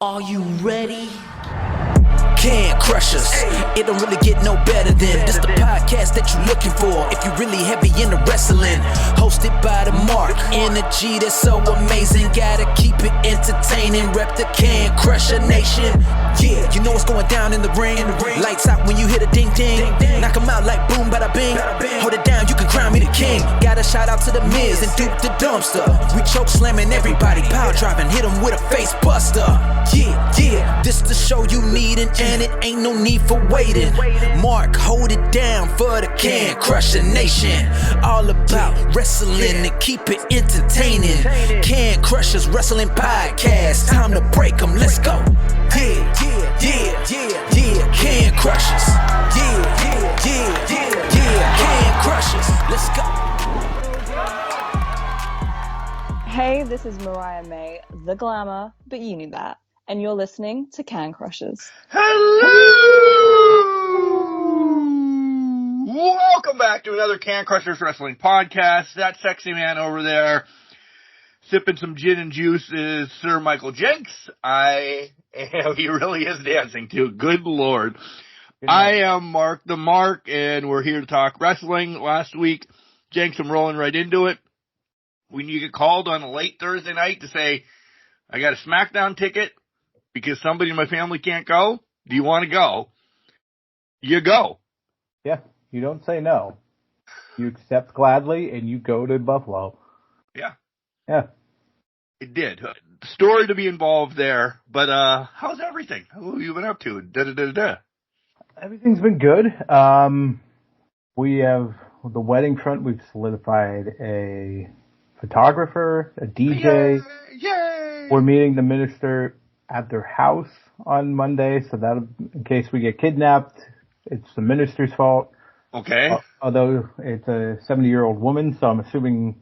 Are you ready? Can Crush Us. It don't really get no better than this the podcast that you're looking for if you're really heavy into wrestling. Hosted by the Mark. Energy that's so amazing. Gotta keep it entertaining. Rep the Can Crusher Nation. Yeah, you know what's going down in the ring. Lights out when you hit a ding ding. Knock 'em out like boom bada bing. Hold it down, you can crown me the king. Got a shout out to the Miz and Duke the Dumpster. We choke slamming everybody. Power driving, hit 'em with a face buster. Yeah, this the show you need and it ain't no need for waiting. Mark, hold it down for the Can Crusher Nation. All about wrestling and keep it entertaining. Can Crushers Wrestling Podcast. Time to break 'em, let's go. Yeah, Can Crushers. Yeah, Can Crushers. Let's go. Hey, this is Mariah May, the glamour, but you knew that. And you're listening to Can Crushers. Hello! Welcome back to another Can Crushers Wrestling Podcast. That sexy man over there sipping some gin and juice is Sir Michael Jenks. He really is dancing too. Good Lord. I am Mark the Mark, and we're here to talk wrestling. Last week, Jenks, I'm rolling right into it. When you get called on a late Thursday night to say, I got a SmackDown ticket because somebody in my family can't go, do you want to go? You go. Yeah, you don't say no. You accept gladly and you go to Buffalo. Yeah. Yeah. It did. Story to be involved there, but how's everything? What have you been up to? Everything's been good. We have the wedding front. We've solidified a photographer, a DJ. Yay! We're meeting the minister at their house on Monday, so that in case we get kidnapped, it's the minister's fault. Okay. Although it's a 70-year-old woman, so I'm assuming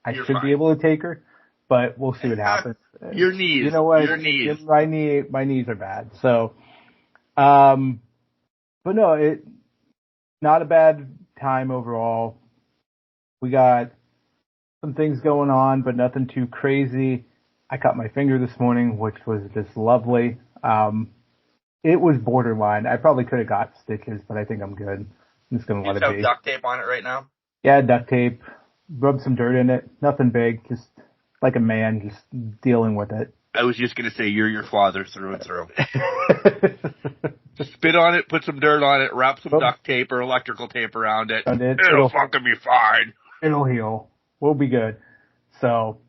You're should fine. Be able to take her, but we'll see what happens. Your knees. You know what? Your knees. My knees are bad. So, but no, not a bad time overall. We got some things going on, but nothing too crazy. I cut my finger this morning, which was just lovely. It was borderline. I probably could have got stitches, but I think I'm good. I'm just going to let it be. You have duct tape on it right now? Yeah, duct tape. Rub some dirt in it. Nothing big. Just like a man, just dealing with it. I was just going to say, you're your father through and through. Just spit on it, put some dirt on it, wrap some duct tape or electrical tape around it. It'll fucking be fine. It'll heal. We'll be good. So,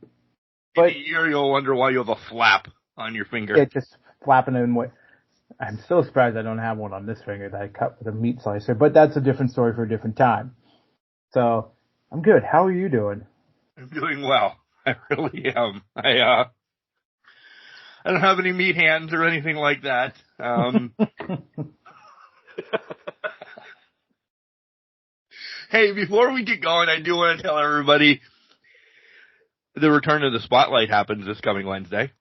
but in a year you'll wonder why you have a flap on your finger. Yeah, just flapping in what. I'm so surprised I don't have one on this finger that I cut with a meat slicer, but that's a different story for a different time. So, I'm good. How are you doing? I'm doing well. I really am. I don't have any meat hands or anything like that. Hey, before we get going, I do want to tell everybody the return of the Spotlight happens this coming Wednesday.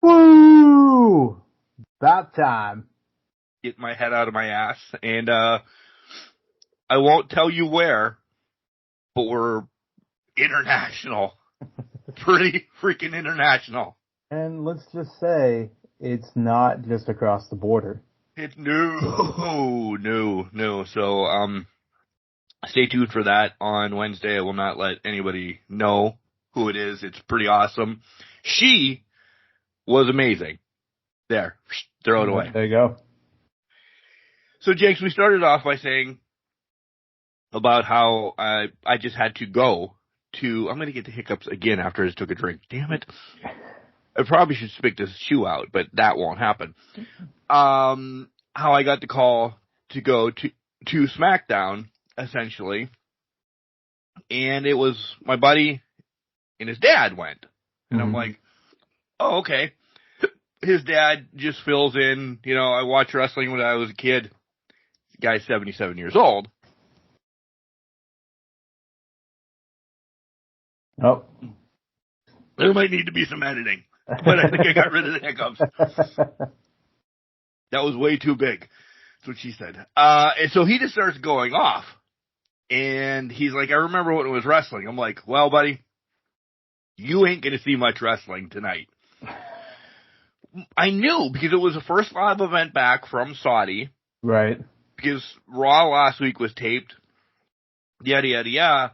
Woo! About time. Get my head out of my ass. And I won't tell you where, but we're international. Pretty freaking international. And let's just say, it's not just across the border. It's no. So, stay tuned for that on Wednesday. I will not let anybody know who it is. It's pretty awesome. She was amazing. There. Throw it away. There you go. So, Jakes, we started off by saying about how I just had to go to... I'm going to get the hiccups again after I just took a drink. Damn it. I probably should spit this shoe out, but that won't happen. How I got the call to go to SmackDown, essentially. And it was my buddy and his dad went. And I'm like, oh, okay. His dad just fills in. You know, I watched wrestling when I was a kid. The guy's 77 years old. Oh. There might need to be some editing. But I think I got rid of the hiccups. That was way too big. That's what she said. And so he just starts going off. And he's like, I remember when it was wrestling. I'm like, well, buddy, you ain't going to see much wrestling tonight. I knew because it was the first live event back from Saudi. Right. Because Raw last week was taped. Yada, yada, yada.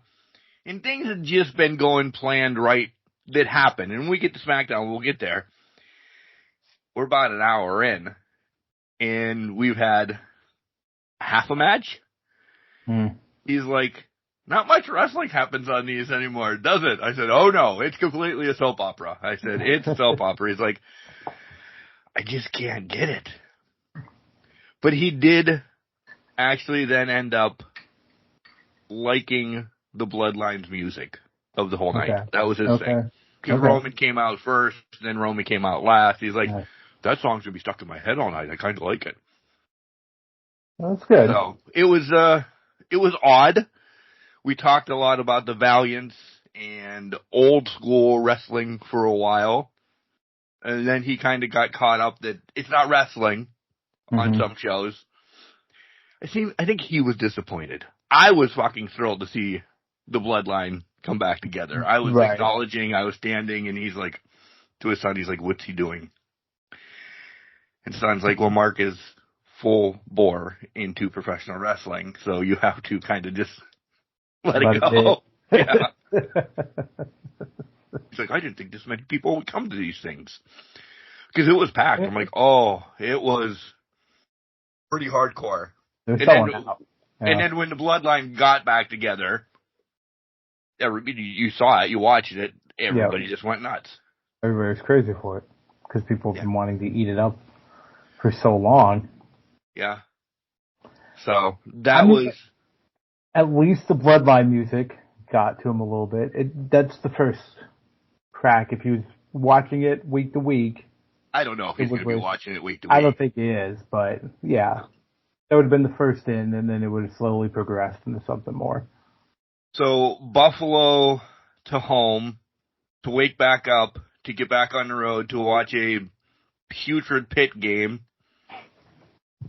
And things had just been going planned right that happened. And when we get to SmackDown, we'll get there. We're about an hour in. And we've had half a match. He's like, not much wrestling happens on these anymore, does it? I said, oh no, it's completely a soap opera. I said, it's a soap opera. He's like, I just can't get it. But he did actually then end up liking the Bloodlines music of the whole night. Okay. That was his thing. Because Roman came out first, then Roman came out last. He's like, that song's going to be stuck in my head all night. I kind of like it. That's good. So, it was odd. We talked a lot about the Valiants and old school wrestling for a while. And then he kind of got caught up that it's not wrestling on some shows. I think he was disappointed. I was fucking thrilled to see the Bloodline come back together. I was acknowledging, I was standing, and he's like, to his son, he's like, what's he doing? And son's like, well, Mark is full bore into professional wrestling, so you have to kind of just let it go. Yeah. He's like, I didn't think this many people would come to these things. Because it was packed. I'm like, oh, it was pretty hardcore. And then when the Bloodline got back together, you saw it, you watched it, everybody just went nuts. Everybody was crazy for it. Because people have been wanting to eat it up for so long. Yeah. So, that was... At least the Bloodline music got to him a little bit. That's the first crack. If he was watching it week to week... I don't know if he's going to be watching it week to week. I don't think he is, but yeah. That would have been the first in, and then it would have slowly progressed into something more. So, Buffalo to home, to wake back up, to get back on the road, to watch a putrid pit game,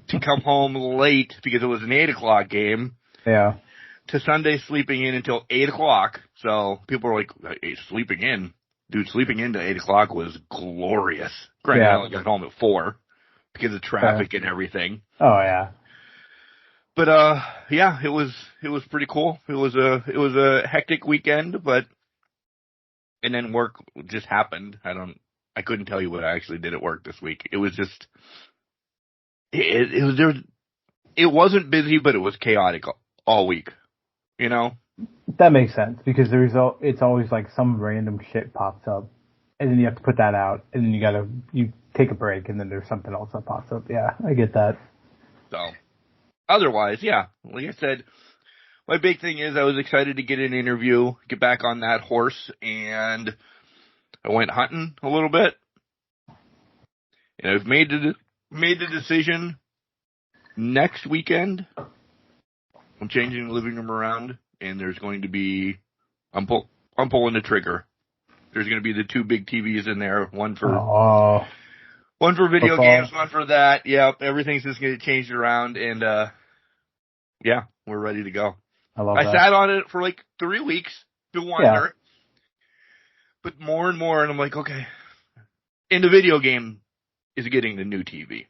to come home late because it was an 8 o'clock game. Yeah. To Sunday sleeping in until 8 o'clock. So, people were like, hey, sleeping in? Dude, sleeping into 8 o'clock was glorious. Granted, I only got home at 4 because of traffic and everything. Oh, yeah. But, yeah, it was pretty cool. It was a hectic weekend, and then work just happened. I couldn't tell you what I actually did at work this week. It was just, it wasn't busy, but it was chaotic all week, you know? That makes sense because it's always like some random shit pops up and then you have to put that out and then you take a break and then there's something else that pops up. Yeah, I get that. So, otherwise, yeah, like I said, my big thing is I was excited to get an interview, get back on that horse, and I went hunting a little bit. And I've made the decision next weekend. I'm changing the living room around, and there's going to be, I'm pulling the trigger. There's going to be the 2 big TVs in there, one for video games, one for that. Yep, everything's just going to change around, and yeah, we're ready to go. I sat on it for like 3 weeks to wonder, but more and more, and I'm like, okay. And the video game is getting the new TV.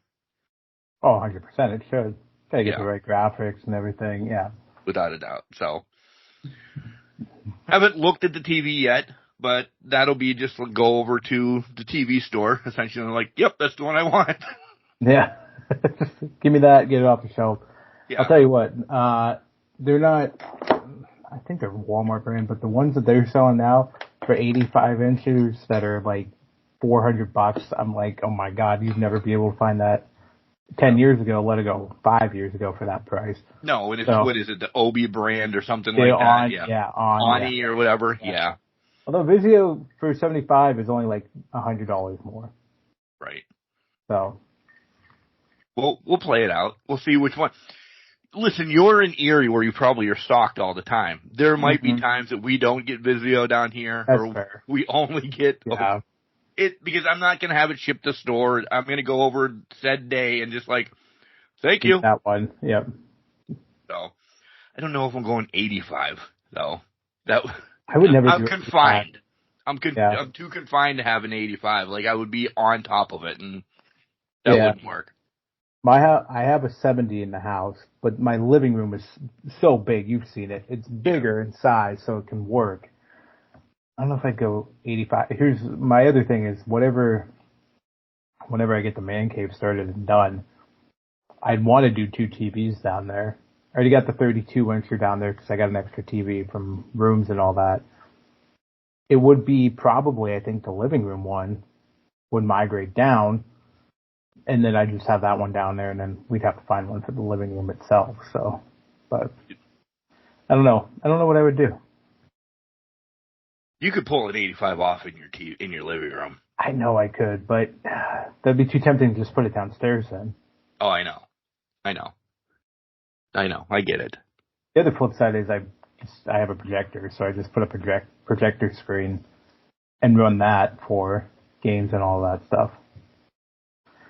Oh, 100%, it should. Gotta get the right graphics and everything, yeah. Without a doubt. So, haven't looked at the TV yet, but that'll be just go over to the TV store, essentially, and like, yep, that's the one I want. Yeah. Give me that, get it off the shelf. Yeah. I'll tell you what, they're not, I think they're Walmart brand, but the ones that they're selling now for 85 inches that are like $400, I'm like, oh my God, you'd never be able to find that 10 years ago, let it go 5 years ago for that price. No, and it's, what is it, the Obi brand or something like that? Yeah, Oni or whatever, yeah. Although Vizio for 75 is only like $100 more. Right. So. We'll play it out. We'll see which one. Listen, you're in Erie where you probably are stocked all the time. There might be times that we don't get Vizio down here. That's fair. We only get it because I'm not going to have it shipped to store. I'm going to go over said day and just like, thank you. That one, yep. So, I don't know if I'm going 85 though. That I would never. I'm confined. I'm too confined to have an 85. Like, I would be on top of it, and that wouldn't work. I have a 70 in the house, but my living room is so big. You've seen it. It's bigger in size, so it can work. I don't know if I'd go 85. Here's my other thing is whenever I get the man cave started and done, I'd want to do 2 TVs down there. I already got the 32-incher down there because I got an extra TV from rooms and all that. It would be probably, I think, the living room one would migrate down, and then I just have that one down there, and then we'd have to find one for the living room itself. So, but I don't know. I don't know what I would do. You could pull an 85 off in your living room. I know I could, but that'd be too tempting to just put it downstairs then. Oh, I know. I get it. The other flip side is I have a projector, so I just put a projector screen and run that for games and all that stuff.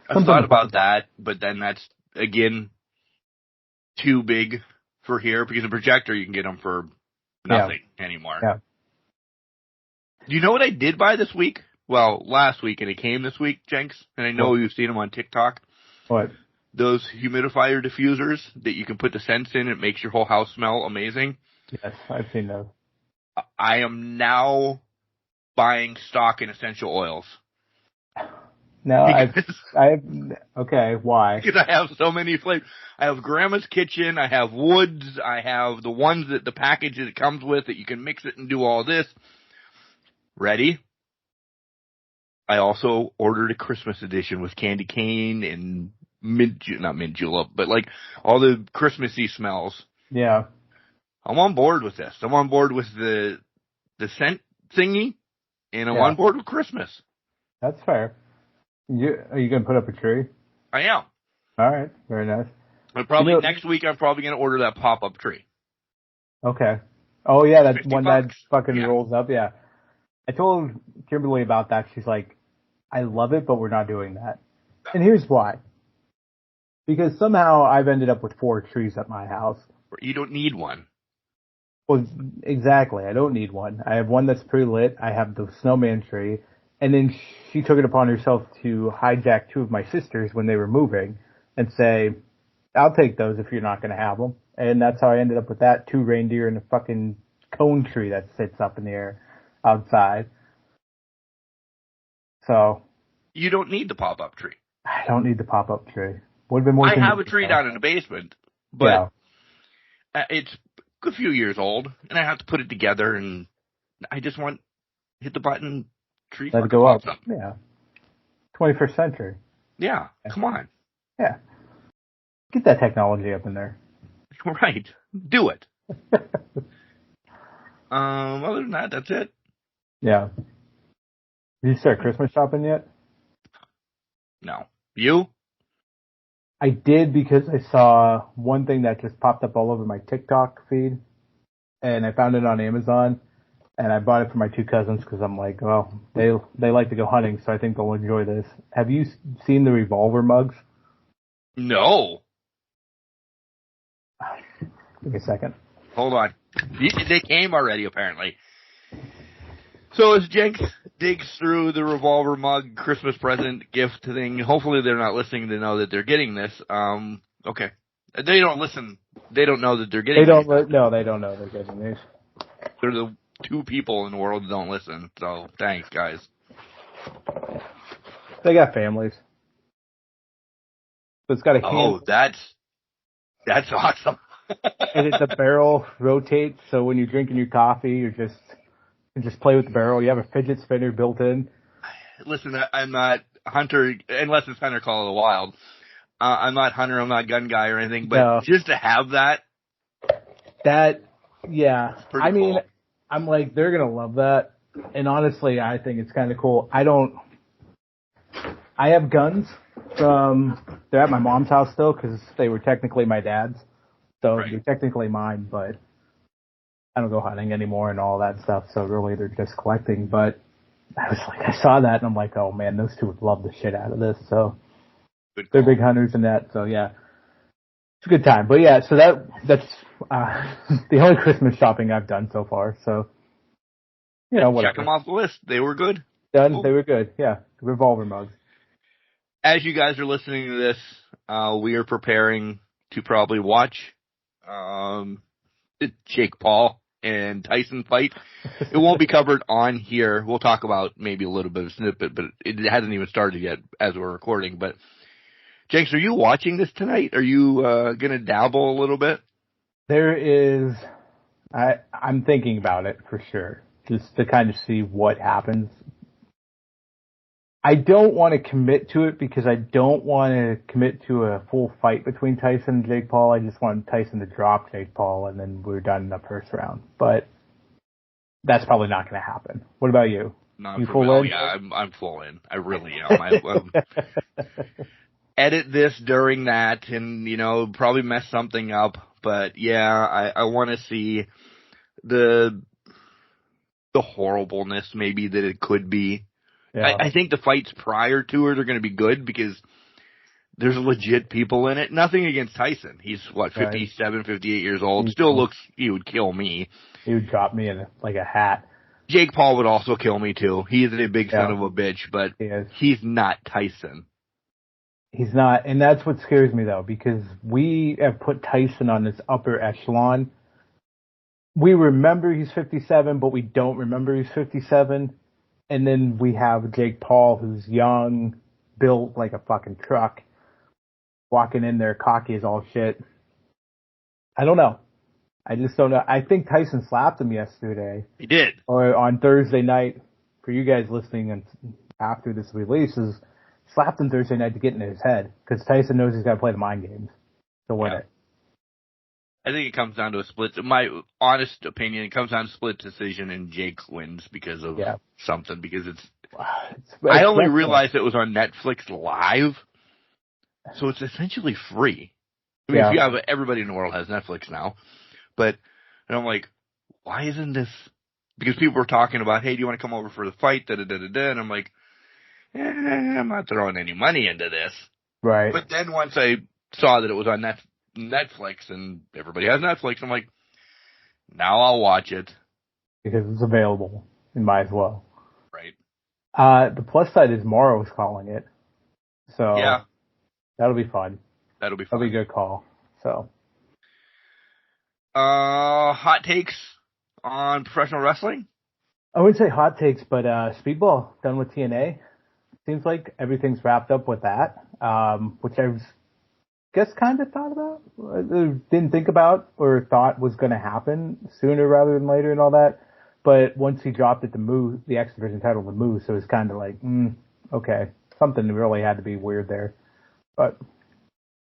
I've thought about that, but then that's, again, too big for here, because a projector, you can get them for nothing anymore. Yeah. Do you know what I did buy this week? Well, last week, and it came this week, Jenks, and I know you've seen them on TikTok. What? Those humidifier diffusers that you can put the scents in. It makes your whole house smell amazing. Yes, I've seen those. I am now buying stock in essential oils. No, okay, why? Because I have so many flavors. I have Grandma's Kitchen, I have Woods, I have the ones that the package that it comes with that you can mix it and do all this. Ready? I also ordered a Christmas edition with candy cane and not mint julep, but like all the Christmassy smells. Yeah. I'm on board with this. I'm on board with the scent thingy, and I'm on board with Christmas. That's fair. Are you going to put up a tree? I am. All right. Very nice. But probably next week, I'm probably going to order that pop-up tree. Okay. Oh, yeah, that's one $50. that fucking rolls up. Yeah. I told Kimberly about that. She's like, I love it, but we're not doing that. And here's why. Because somehow I've ended up with 4 trees at my house. You don't need one. Well, exactly. I don't need one. I have one that's pre-lit. I have the snowman tree. And then she took it upon herself to hijack 2 of my sisters when they were moving and say, I'll take those if you're not going to have them. And that's how I ended up with that 2 reindeer and a fucking cone tree that sits up in the air outside. So. You don't need the pop-up tree. I don't need the pop-up tree. Would have been more. I have a tree down in the basement, but it's a few years old, and I have to put it together, and I just hit the button, tree. Let it go up. Yeah. 21st century. Yeah. Come on. Yeah. Get that technology up in there. Right. Do it. Other than that, that's it. Yeah. Did you start Christmas shopping yet? No. You? I did, because I saw one thing that just popped up all over my TikTok feed, and I found it on Amazon, and I bought it for my 2 cousins because I'm like, well, they like to go hunting, so I think they'll enjoy this. Have you seen the revolver mugs? No. Give me a second. Hold on. They came already, apparently. So as Jenks digs through the revolver mug Christmas present gift thing, hopefully they're not listening to know that they're getting this. Okay. They don't listen. They don't know that they're getting this. No, they don't know they're getting these. They're the 2 people in the world that don't listen. So thanks, guys. They got families. So it's got a hand. Oh, that's awesome. And the barrel rotates, so when you're drinking your coffee, you just play with the barrel. You have a fidget spinner built in. Listen, I'm not Hunter, unless it's Hunter Call of the Wild. I'm not Hunter, I'm not gun guy or anything, but just to have that. Yeah. I mean, cool. I'm like, they're going to love that. And honestly, I think it's kind of cool. I have guns they're at my mom's house still because they were technically my dad's. So they're technically mine, but I don't go hunting anymore and all that stuff. So really they're just collecting. But I saw that and I'm like, oh man, those 2 would love the shit out of this. So they're big hunters and that. So yeah, it's a good time. But yeah, so that's the only Christmas shopping I've done so far. So You know, Check whatever. them off the list. They were good. Done. Cool. They were good. Yeah, revolver mugs. As you guys are listening to this, we are preparing to probably watch the Jake Paul and Tyson fight. It won't be covered on here. We'll talk about maybe a little bit of a snippet, but it hasn't even started yet as we're recording. But Jenks, are you watching this tonight? Are you going to dabble a little bit? There is. I'm thinking about it for sure, just to kind of see what happens. I don't want to commit to it because I don't want to commit to a full fight between Tyson and Jake Paul. I just want Tyson to drop Jake Paul and then we're done in the first round. But that's probably not going to happen. What about you? Not you for full me. Oh, in? yeah, I'm full in. I really am. I edit this during that and, probably mess something up. But, yeah, I want to see the horribleness maybe that it could be. Yeah. I think the fights prior to it are going to be good because there's legit people in it. Nothing against Tyson. He's, 57, 58 years old. Still looks, he would kill me. He would drop me in like a hat. Jake Paul would also kill me too. He is a big son of a bitch, but he's not Tyson. He's not, and that's what scares me though, because we have put Tyson on this upper echelon. We remember he's 57, but we don't remember he's 57. And then we have Jake Paul, who's young, built like a fucking truck, walking in there cocky as all shit. I don't know. I just don't know. I think Tyson slapped him yesterday. He did. Or on Thursday night, for you guys listening and after this releases, slapped him Thursday night to get in his head. Because Tyson knows he's got to play the mind games to win it. I think it comes down to a split. My honest opinion, it comes down to split decision, and Jake wins because of something. Because I only realized it was on Netflix Live, so it's essentially free. I mean, if you have everybody in the world has Netflix now, and I'm like, why isn't this? Because people were talking about, hey, do you want to come over for the fight? Da da da da da. And I'm like, I'm not throwing any money into this. Right. But then once I saw that it was on Netflix and everybody has Netflix, I'm like, now I'll watch it. Because it's available. You might as well. Right. The plus side is Morrow's calling it. So yeah, that'll be fun. That'll be fun. That'll be a good call. So hot takes on professional wrestling? I wouldn't say hot takes, but Speedball done with TNA. Seems like everything's wrapped up with that. Which I guess kind of thought about, didn't think about, or thought was going to happen sooner rather than later and all that. But once he dropped it to Moose, the X Division title to Moose, so it was kind of like, okay, something really had to be weird there. But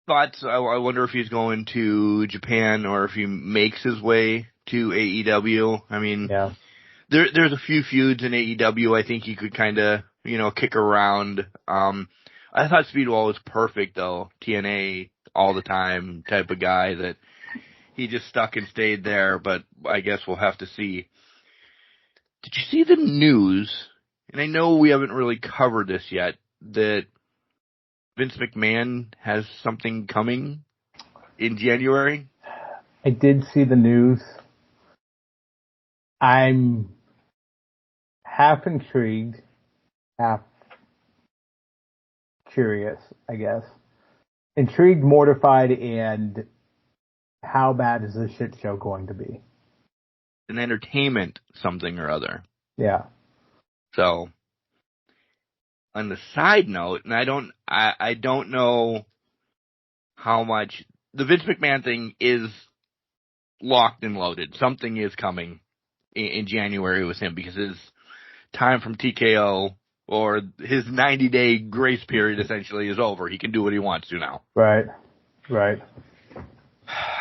thoughts, I wonder if he's going to Japan or if he makes his way to AEW. I mean, there's a few feuds in AEW I think he could kind of, kick around. I thought Speedball was perfect, though. TNA all the time type of guy that he just stuck and stayed there, but I guess we'll have to see. Did you see the news, and I know we haven't really covered this yet, that Vince McMahon has something coming in January? I did see the news. I'm half intrigued, half curious, I guess. Intrigued, mortified, and how bad is this shit show going to be? An entertainment something or other. Yeah. So, on the side note, and I don't know how much the Vince McMahon thing is locked and loaded. Something is coming in January with him because his time from TKO or his 90-day grace period essentially is over. He can do what he wants to now. Right.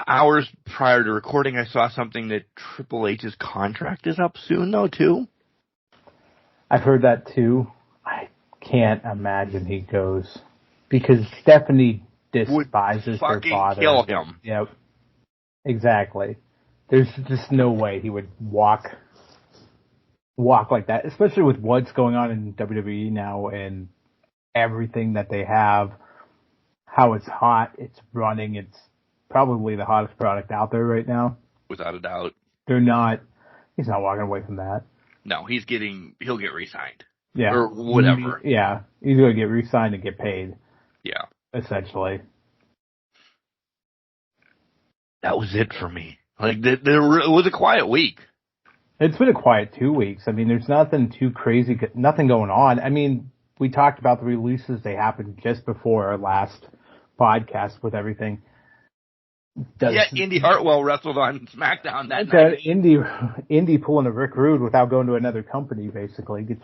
Hours prior to recording, I saw something that Triple H's contract is up soon, though, too. I've heard that, too. I can't imagine he goes. Because Stephanie despises her father. Kill him. Yep. Exactly. There's just no way he would walk like that, especially with what's going on in WWE now and everything that they have, how it's hot, it's running, it's probably the hottest product out there right now. Without a doubt. He's not walking away from that. No, he'll get re-signed. Yeah. Or whatever. Yeah. He's going to get re-signed and get paid. Yeah. Essentially. That was it for me. Like, it was a quiet week. It's been a quiet 2 weeks. I mean, there's nothing too crazy, nothing going on. I mean, we talked about the releases. They happened just before our last podcast with everything. Indy Hartwell wrestled on SmackDown that night. Indy pulling a Rick Rude without going to another company, basically. Gets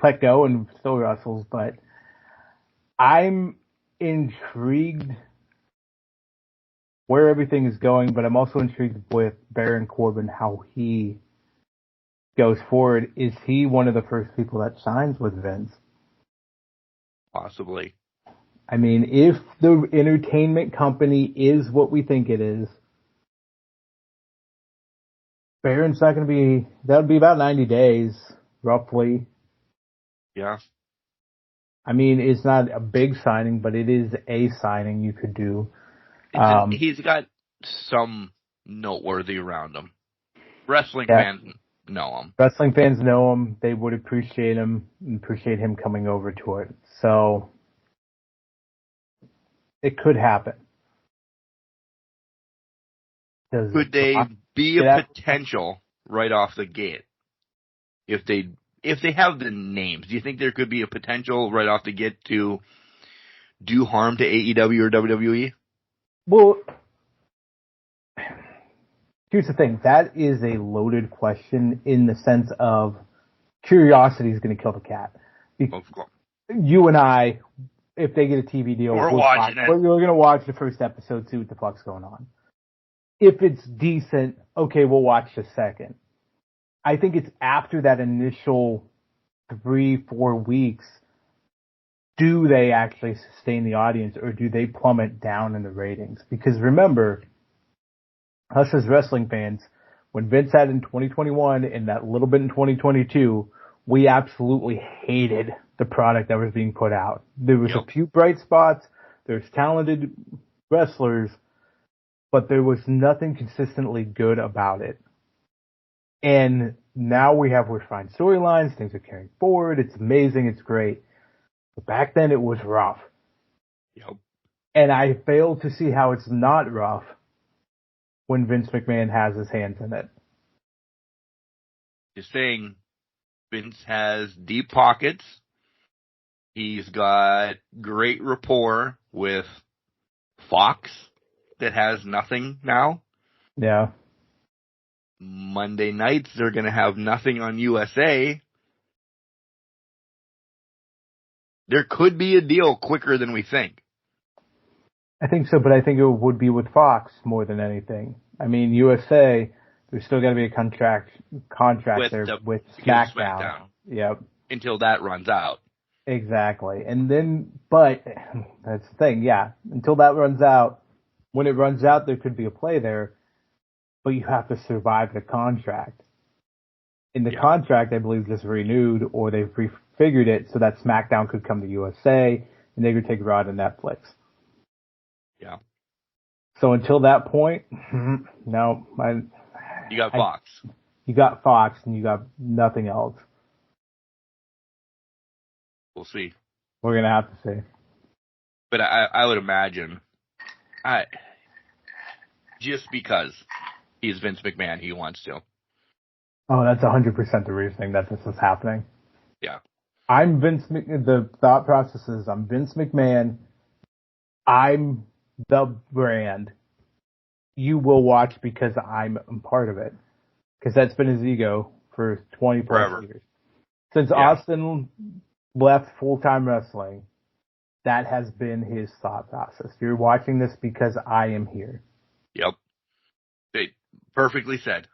let go and still wrestles. But I'm intrigued where everything is going, but I'm also intrigued with Baron Corbin, how he goes forward. Is he one of the first people that signs with Vince? Possibly. I mean, if the entertainment company is what we think it is, Baron's not going to be, that would be about 90 days, roughly. Yeah. I mean, it's not a big signing, but it is a signing you could do. He's got some noteworthy around him. Wrestling fans know him. Wrestling fans know him. They would appreciate him and appreciate him coming over to it. So it could happen. Could they be a potential right off the gate? If they have the names, do you think there could be a potential right off the gate to do harm to AEW or WWE? Well, here's the thing. That is a loaded question in the sense of curiosity is going to kill the cat. You and I, if they get a TV deal, we're watching it. We're going to watch the first episode, see what the fuck's going on. If it's decent, okay, we'll watch the second. I think it's after that initial 3-4 weeks, do they actually sustain the audience or do they plummet down in the ratings? Because remember, us as wrestling fans, when Vince had in 2021 and that little bit in 2022, we absolutely hated the product that was being put out. There was a few bright spots, there's talented wrestlers, but there was nothing consistently good about it. And now we have refined storylines, things are carrying forward, it's amazing, it's great. But back then it was rough. Yep. And I fail to see how it's not rough when Vince McMahon has his hands in it. Just saying, Vince has deep pockets. He's got great rapport with Fox that has nothing now. Yeah. Monday nights, they're going to have nothing on USA. There could be a deal quicker than we think. I think so, but I think it would be with Fox more than anything. I mean, USA, there's still got to be a contract with SmackDown. Yep. Until that runs out. Exactly. And then, but that's the thing, yeah. Until that runs out, when it runs out, there could be a play there, but you have to survive the contract. In the contract, I believe, just renewed, or they've refigured it so that SmackDown could come to USA, and they could take Raw to Netflix. Yeah. So until that point, no. You got Fox. You got Fox, and you got nothing else. We'll see. We're going to have to see. But I would imagine, just because he's Vince McMahon, he wants to. Oh, that's 100% the reasoning that this is happening. Yeah. The thought process is I'm Vince McMahon. I'm the brand. You will watch because I'm part of it. Because that's been his ego for 20 plus years. Since Austin left full-time wrestling, that has been his thought process. You're watching this because I am here. Yep. Perfectly said.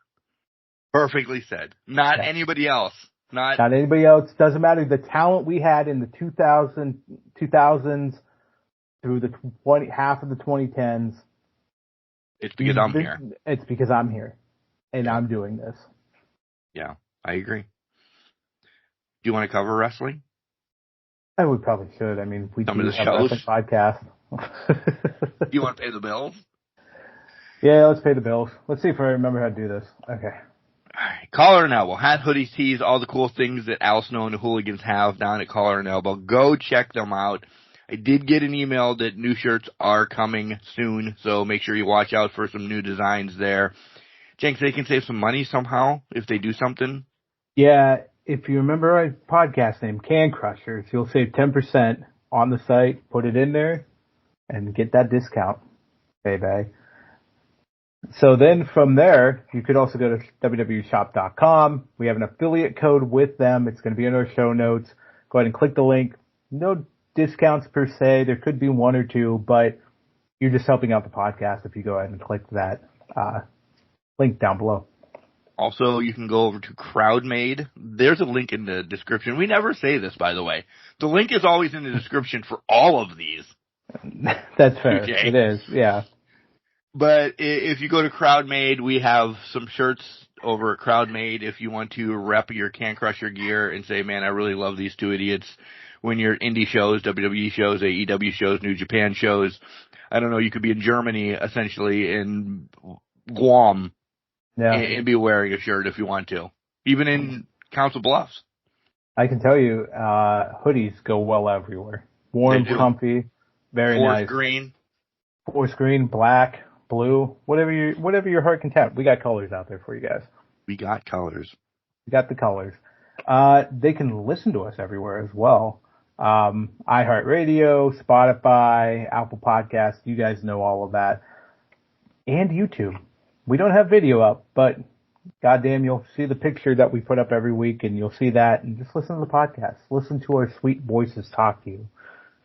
Perfectly said. Not anybody else. Not anybody else. Doesn't matter. The talent we had in the 2000s through the half of the 2010s. It's because I'm here. It's because I'm here. And I'm doing this. Yeah, I agree. Do you want to cover wrestling? We probably should. I mean, we Some do of the have a wrestling podcast. Do you want to pay the bills? Yeah, let's pay the bills. Let's see if I remember how to do this. Okay. Alright, Collar and Elbow. Hat, hoodies, tees, all the cool things that Al Snow and the Hooligans have down at Collar and Elbow. Go check them out. I did get an email that new shirts are coming soon, so make sure you watch out for some new designs there. Jenks, they can save some money somehow if they do something. Yeah, if you remember our podcast name, Can Crushers, you'll save 10% on the site, put it in there, and get that discount, baby. So then from there, you could also go to www.shop.com. We have an affiliate code with them. It's going to be in our show notes. Go ahead and click the link. No discounts per se. There could be one or two, but you're just helping out the podcast if you go ahead and click that link down below. Also, you can go over to CrowdMade. There's a link in the description. We never say this, by the way. The link is always in the description for all of these. That's fair. Okay. It is, yeah. But if you go to CrowdMade, we have some shirts over at CrowdMade if you want to rep your Can Crusher gear and say, man, I really love these two idiots. When you're at indie shows, WWE shows, AEW shows, New Japan shows, I don't know, you could be in Germany, essentially, in Guam, and be wearing a shirt if you want to. Even in Council Bluffs. I can tell you, hoodies go well everywhere. Warm, comfy, very nice. Forest green, black, blue, whatever your heart content. We got colors out there for you guys. We got colors. We got the colors. They can listen to us everywhere as well. iHeartRadio, Spotify, Apple Podcasts. You guys know all of that. And YouTube. We don't have video up, but goddamn, you'll see the picture that we put up every week, and you'll see that, and just listen to the podcast. Listen to our sweet voices talk to you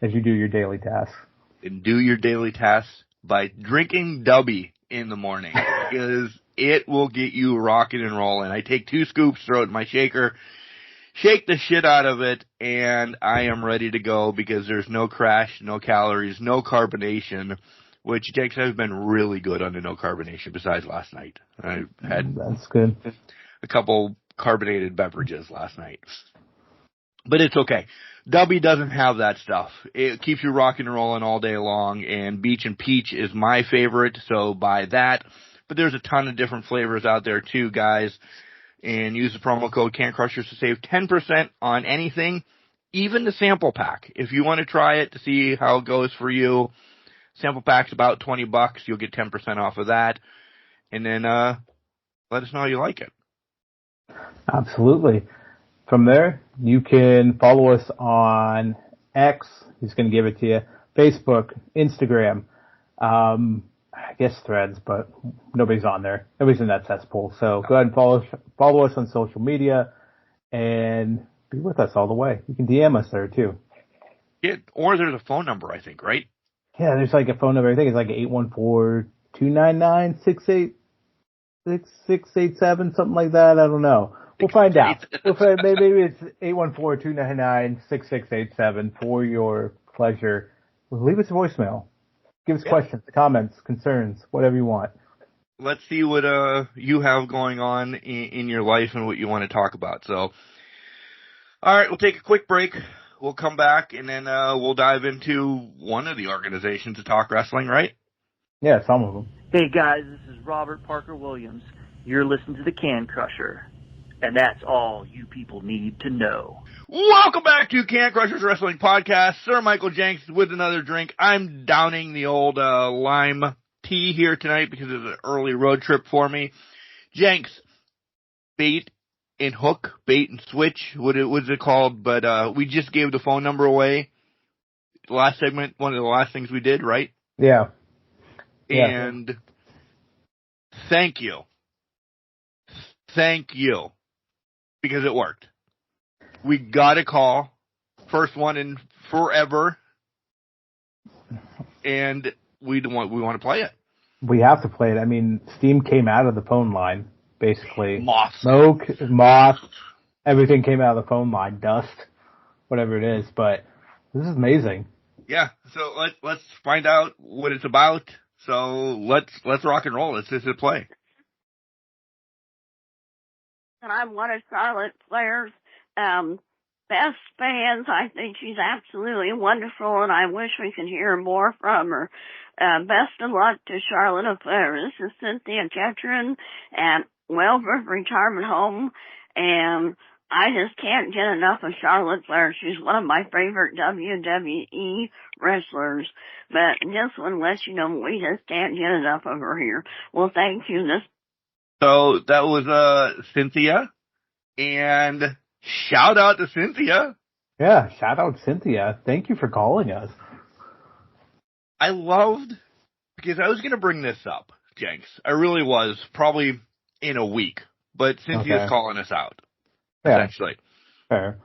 as you do your daily tasks. And do your daily tasks by drinking Dubby in the morning, because it will get you rocking and rolling. I take 2 scoops, throw it in my shaker, shake the shit out of it, and I am ready to go because there's no crash, no calories, no carbonation, which Jenks has been really good on the no carbonation besides last night. I had That's good. a couple carbonated beverages last night. But it's okay. Dubby doesn't have that stuff. It keeps you rocking and rolling all day long, and Beach and Peach is my favorite, so buy that. But there's a ton of different flavors out there too, guys. And use the promo code CANCRUSHERS to save 10% on anything, even the sample pack. If you want to try it to see how it goes for you, sample pack's about $20. You'll get 10% off of that. And then let us know how you like it. Absolutely. From there, you can follow us on X. He's going to give it to you. Facebook, Instagram, I guess Threads, but nobody's on there. Nobody's in that cesspool. So go ahead and follow us on social media and be with us all the way. You can DM us there too. Yeah, or there's a phone number, I think, right? Yeah, there's like a phone number. I think it's like 814-299-6687, something like that. I don't know. We'll find out. Maybe it's 814-299-6687 for your pleasure. Leave us a voicemail. Give us questions, comments, concerns, whatever you want. Let's see what you have going on in your life and what you want to talk about. So, all right, we'll take a quick break. We'll come back, and then we'll dive into one of the organizations to talk wrestling, right? Yeah, some of them. Hey, guys, this is Robert Parker Williams. You're listening to the Can Crusher, and that's all you people need to know. Welcome back to Can Crushers Wrestling Podcast. Sir Michael Jenks with another drink. I'm downing the old lime tea here tonight because it's an early road trip for me. Jenks, bait and hook, bait and switch, what is it called? But we just gave the phone number away. Last segment, one of the last things we did, right? Yeah. And thank you. Thank you. Because it worked. We got a call. First one in forever. And we want to play it. We have to play it. I mean, steam came out of the phone line, basically. Moth. Smoke, moth, everything came out of the phone line. Dust, whatever it is. But this is amazing. Yeah. So let's find out what it's about. So let's rock and roll. Let's just play. And I'm one of Charlotte Flair's best fans. I think she's absolutely wonderful, and I wish we could hear more from her. Best of luck to Charlotte Flair. This is Cynthia Ketron, and well-worth retirement home, and I just can't get enough of Charlotte Flair. She's one of my favorite WWE wrestlers, but this one lets you know we just can't get enough of her here. Well, thank you. So that was Cynthia, and shout out to Cynthia. Yeah, shout out Cynthia. Thank you for calling us. I loved, because I was going to bring this up, Jenks. I really was, probably in a week, but Cynthia's calling us out, essentially. Fair.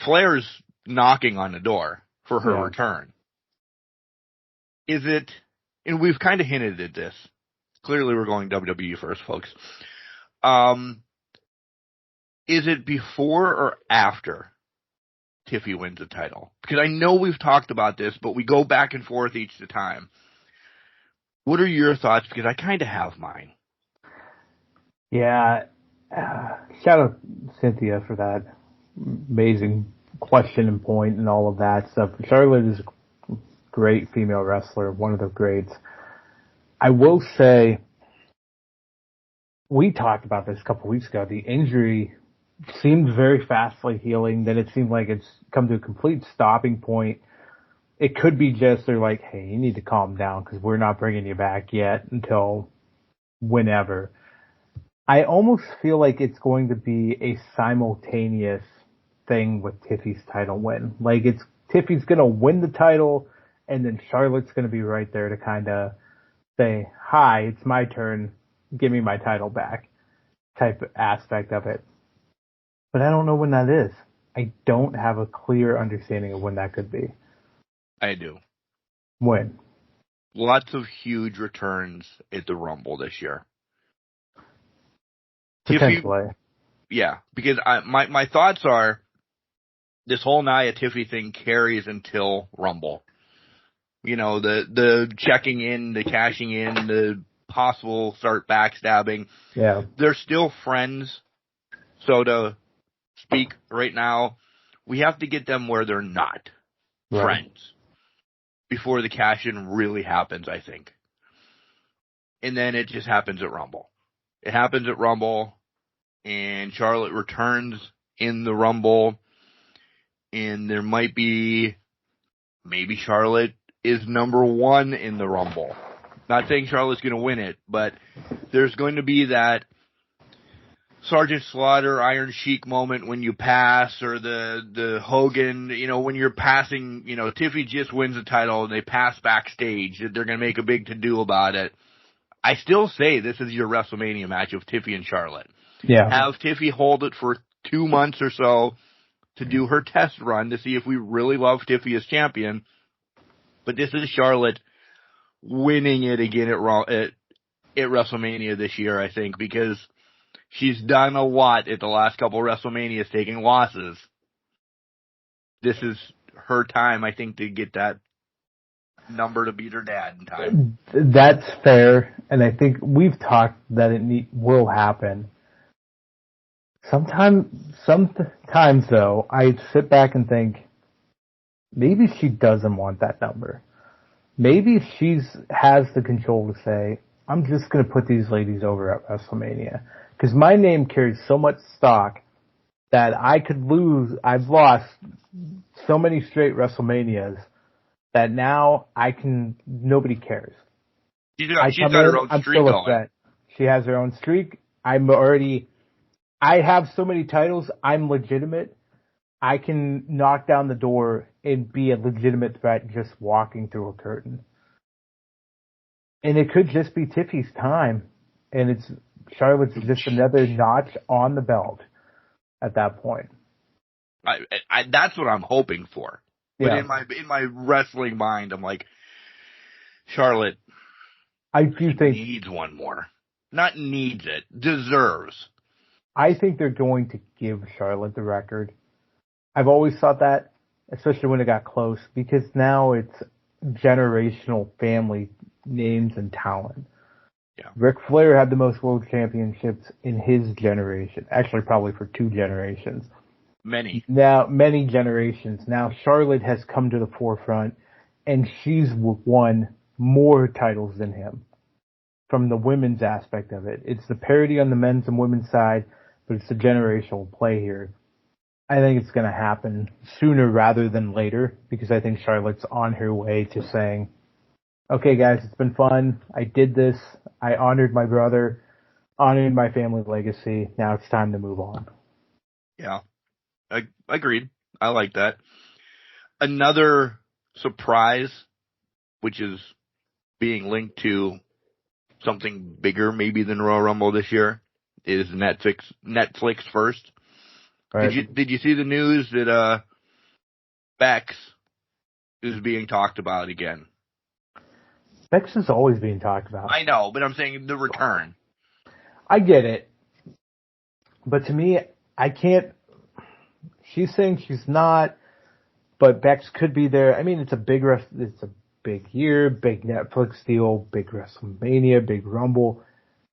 Flair's knocking on the door for her return. Is it, and we've kind of hinted at this, clearly we're going WWE first, folks. Is it before or after Tiffy wins the title? Because I know we've talked about this, but we go back and forth each time. What are your thoughts? Because I kind of have mine. Yeah. Shout out Cynthia for that amazing question and point and all of that stuff. Charlotte is a great female wrestler, one of the greats. I will say, we talked about this a couple weeks ago. The injury seemed very fastly healing. Then it seemed like it's come to a complete stopping point. It could be just they're like, hey, you need to calm down because we're not bringing you back yet until whenever. I almost feel like it's going to be a simultaneous thing with Tiffy's title win. Like Tiffy's going to win the title and then Charlotte's going to be right there to kind of say, hi, it's my turn. Give me my title back type of aspect of it. But I don't know when that is. I don't have a clear understanding of when that could be. I do. When? Lots of huge returns at the Rumble this year. Potentially. Yeah, because my thoughts are this whole Nia Tiffy thing carries until Rumble. You know, the checking in, the cashing in, the possible start backstabbing. Yeah. They're still friends, so to speak right now, we have to get them where they're not friends before the cash-in really happens, I think. And then it just happens at Rumble. It happens at Rumble, and Charlotte returns in the Rumble, and there might be, maybe Charlotte is number one in the Rumble. Not saying Charlotte's going to win it, but there's going to be that Sergeant Slaughter, Iron Sheik moment when you pass, or the Hogan, you know, when you're passing, you know, Tiffy just wins the title and they pass backstage. They're going to make a big to-do about it. I still say this is your WrestleMania match of Tiffy and Charlotte. Yeah. Have Tiffy hold it for 2 months or so to do her test run to see if we really love Tiffy as champion. But this is Charlotte winning it again at WrestleMania this year, I think, because she's done a lot at the last couple of WrestleManias taking losses. This is her time, I think, to get that number to beat her dad in time. That's fair, and I think we've talked that it will happen. Sometimes though, I sit back and think, maybe she doesn't want that number. Maybe she has the control to say, I'm just going to put these ladies over at WrestleMania. Because my name carries so much stock that I could lose. I've lost so many straight WrestleManias that now nobody cares. She's got her own streak going. Upset. She has her own streak. I have so many titles. I'm legitimate. I can knock down the door and be a legitimate threat just walking through a curtain. And it could just be Tiffy's time. And Charlotte's just another notch on the belt at that point. That's what I'm hoping for. But Yeah. in my wrestling mind, I'm like, Charlotte, I do think needs one more. Not needs it, deserves. I think they're going to give Charlotte the record. I've always thought that, especially when it got close, because now it's generational family names and talent. Yeah. Ric Flair had the most world championships in his generation. Actually, probably for 2 generations. Many generations. Now Charlotte has come to the forefront, and she's won more titles than him. from the women's aspect of it. It's the parity on the men's and women's side, but it's the generational play here. I think it's going to happen sooner rather than later because I think Charlotte's on her way to saying, okay, guys, it's been fun. I did this. I honored my brother, honored my family legacy. Now it's time to move on. Yeah, I agreed. I like that. Another surprise, which is being linked to something bigger maybe than Royal Rumble this year, is Netflix first. Right. Did you see the news that Bex is being talked about again? Bex is always being talked about. I know, but I'm saying the return. I get it. But to me, I can't. She's saying she's not, but Bex could be there. I mean, it's a big year, big Netflix deal, big WrestleMania, big Rumble.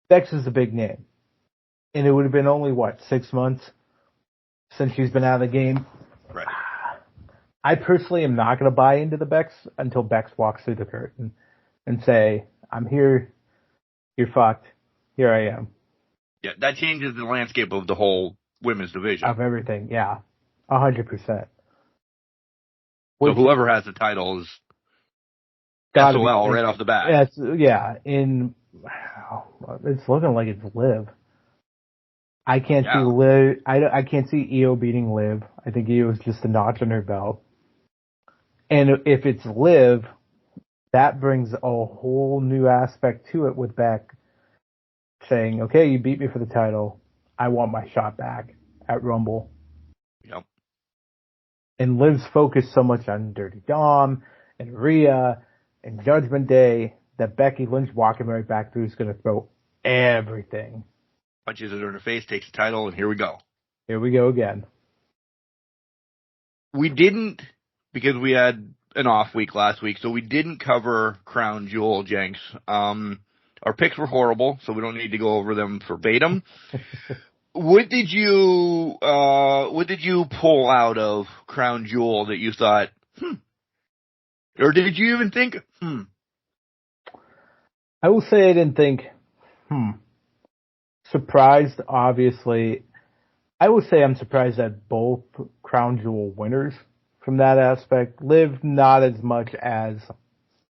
Bex is a big name. And it would have been only, 6 months since she's been out of the game? Right. I personally am not going to buy into the Bex until Bex walks through the curtain and say, I'm here, you're fucked, here I am. Yeah, that changes the landscape of the whole women's division. Of everything, yeah. 100%. So whoever has the title is SOL right off the bat. Yeah, it's looking like it's Liv. I can't see Liv. I can't see Io beating Liv. I think Io is just a notch on her belt. And if it's Liv, that brings a whole new aspect to it with Beck saying, okay, you beat me for the title. I want my shot back at Rumble. Yep. And Liv's focused so much on Dirty Dom and Rhea and Judgment Day that Becky Lynch walking right back through is going to throw everything. Punches it in her face, takes the title, and here we go. Here we go again. We didn't, because we had an off week last week, so we didn't cover Crown Jewel, Jenks. Our picks were horrible, so we don't need to go over them verbatim. What did you pull out of Crown Jewel that you thought, or did you even think, I will say I didn't think, Surprised, obviously. I would say I'm surprised at both Crown Jewel winners from that aspect. Liv, not as much as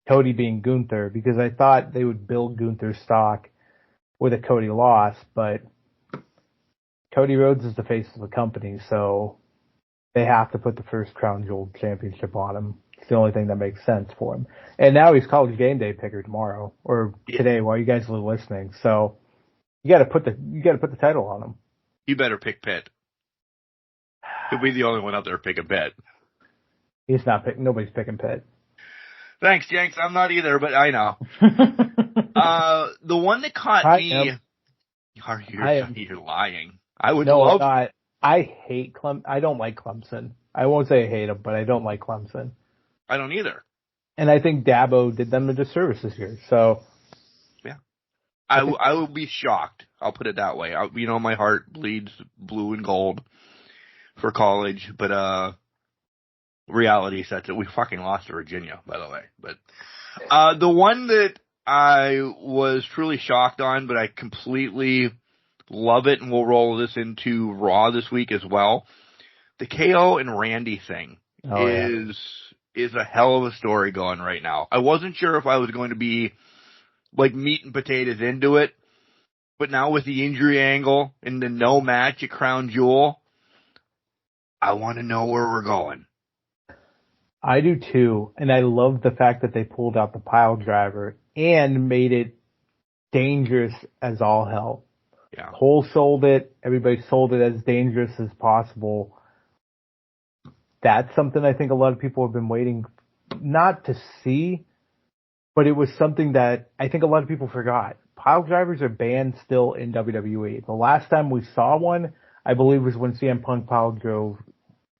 Cody being Gunther, because I thought they would build Gunther's stock with a Cody loss, but Cody Rhodes is the face of the company, so they have to put the first Crown Jewel championship on him. It's the only thing that makes sense for him. And now he's College Game Day picker tomorrow, or today while you guys are listening, so you gotta put the title on him. You better pick Pitt. He'll be the only one out there picking Pitt. He's not picking. Nobody's picking Pitt. Thanks, Jenks. I'm not either, but I know. The one that caught me. You're lying. I would love. I hate Clem. I don't like Clemson. I won't say I hate him, but I don't like Clemson. I don't either. And I think Dabo did them a disservice this year. So. I will be shocked. I'll put it that way. My heart bleeds blue and gold for college, but reality sets it. We fucking lost to Virginia, by the way. But the one that I was truly shocked on, but I completely love it, and we'll roll this into Raw this week as well. The KO and Randy thing is a hell of a story going right now. I wasn't sure if I was going to be like meat and potatoes into it, but now with the injury angle and the no match at Crown Jewel, I want to know where we're going. I do too, and I love the fact that they pulled out the pile driver and made it dangerous as all hell. Yeah. Cole sold it. Everybody sold it as dangerous as possible. That's something I think a lot of people have been waiting not to see, but it was something that I think a lot of people forgot. Pile drivers are banned still in WWE. The last time we saw one, I believe, was when CM Punk pile drove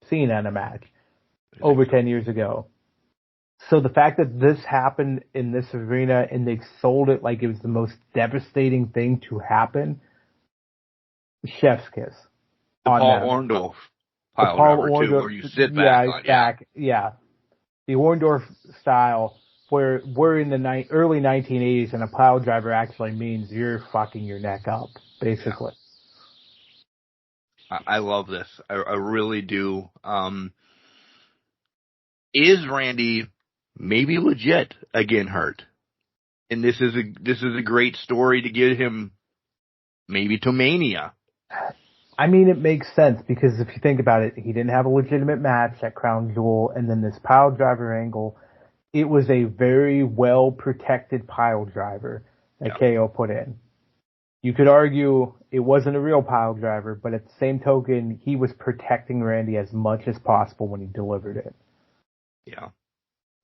Cena in a match over 10 years ago. So the fact that this happened in this arena and they sold it like it was the most devastating thing to happen, chef's kiss. The Paul Orndorff pile driver too, where you sit back. Yeah. The Orndorff style where we're in the early 1980s and a pile driver actually means you're fucking your neck up, basically. Yeah. I love this. I really do. Is Randy maybe legit again hurt? And this is a great story to get him maybe to Mania. I mean, it makes sense because if you think about it, he didn't have a legitimate match at Crown Jewel, and then this pile driver angle, it was a very well protected pile driver that KO put in. You could argue it wasn't a real pile driver, but at the same token, he was protecting Randy as much as possible when he delivered it. Yeah.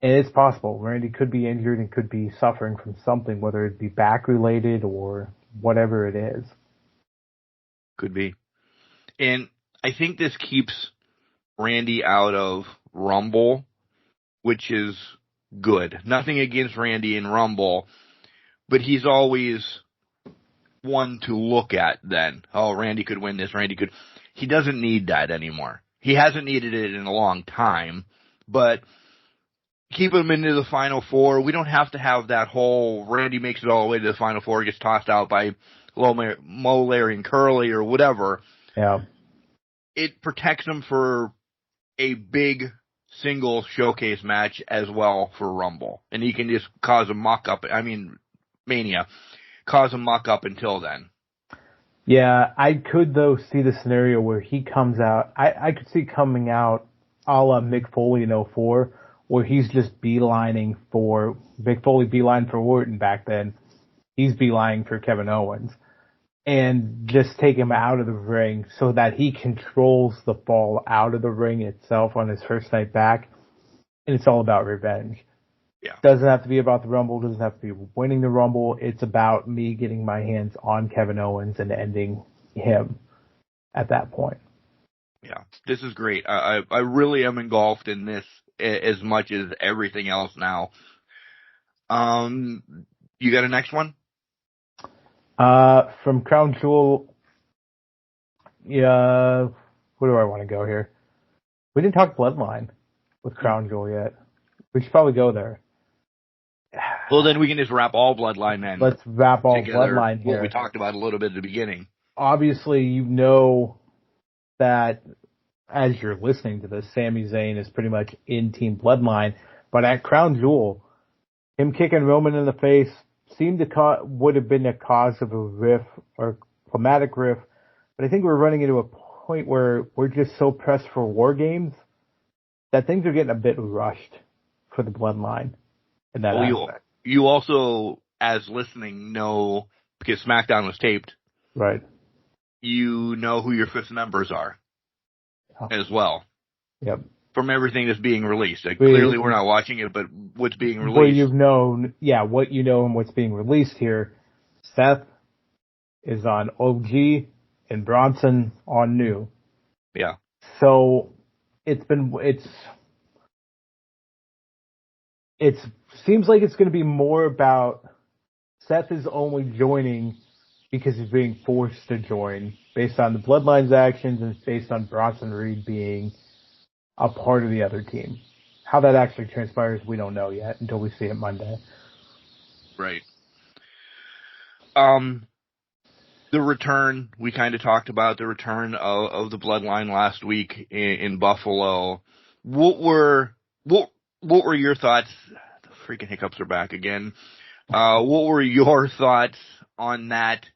And it's possible. Randy could be injured and could be suffering from something, whether it be back related or whatever it is. Could be. And I think this keeps Randy out of Rumble, which is good. Nothing against Randy in Rumble, but he's always one to look at then. Oh, Randy could win this. He doesn't need that anymore. He hasn't needed it in a long time, but keep him into the Final Four. We don't have to have that whole Randy makes it all the way to the Final Four, gets tossed out by Mo, Larry, and Curly or whatever. Yeah. It protects him for a big single showcase match as well for Rumble. And he can just cause a Mania, cause a muck up until then. Yeah, I could, though, see the scenario where he comes out. I could see coming out a la Mick Foley in 04, where he's just beelining for Mick Foley beeline for Orton back then. He's beelining for Kevin Owens. And just take him out of the ring so that he controls the fall out of the ring itself on his first night back. And it's all about revenge. Yeah. Doesn't have to be about the Rumble, doesn't have to be winning the Rumble. It's about me getting my hands on Kevin Owens and ending him at that point. Yeah, this is great. I really am engulfed in this as much as everything else now. You got a next one? From Crown Jewel, yeah, where do I want to go here? We didn't talk Bloodline with Crown Jewel yet. We should probably go there. Well, then we can just wrap all Bloodline then. Let's wrap all together, Bloodline here. What we talked about a little bit at the beginning. Obviously, you know that as you're listening to this, Sami Zayn is pretty much in Team Bloodline. But at Crown Jewel, him kicking Roman in the face seemed to would have been a cause of a riff or climatic riff. But I think we're running into a point where we're just so pressed for War Games that things are getting a bit rushed for the Bloodline in that aspect. You also, as listening, know, because SmackDown was taped, right? You know who your fifth members are as well. Yep. From everything that's being released. Clearly we're not watching it, but what's being released. What you've known, what you know and what's being released here. Seth is on OG and Bronson on New. Yeah. So it seems like it's going to be more about Seth is only joining because he's being forced to join based on the Bloodline's actions and based on Bronson Reed being a part of the other team. How that actually transpires, we don't know yet until we see it Monday. Right. The return, we kind of talked about the return of the Bloodline last week in Buffalo. What were your thoughts? The freaking hiccups are back again. What were your thoughts on that?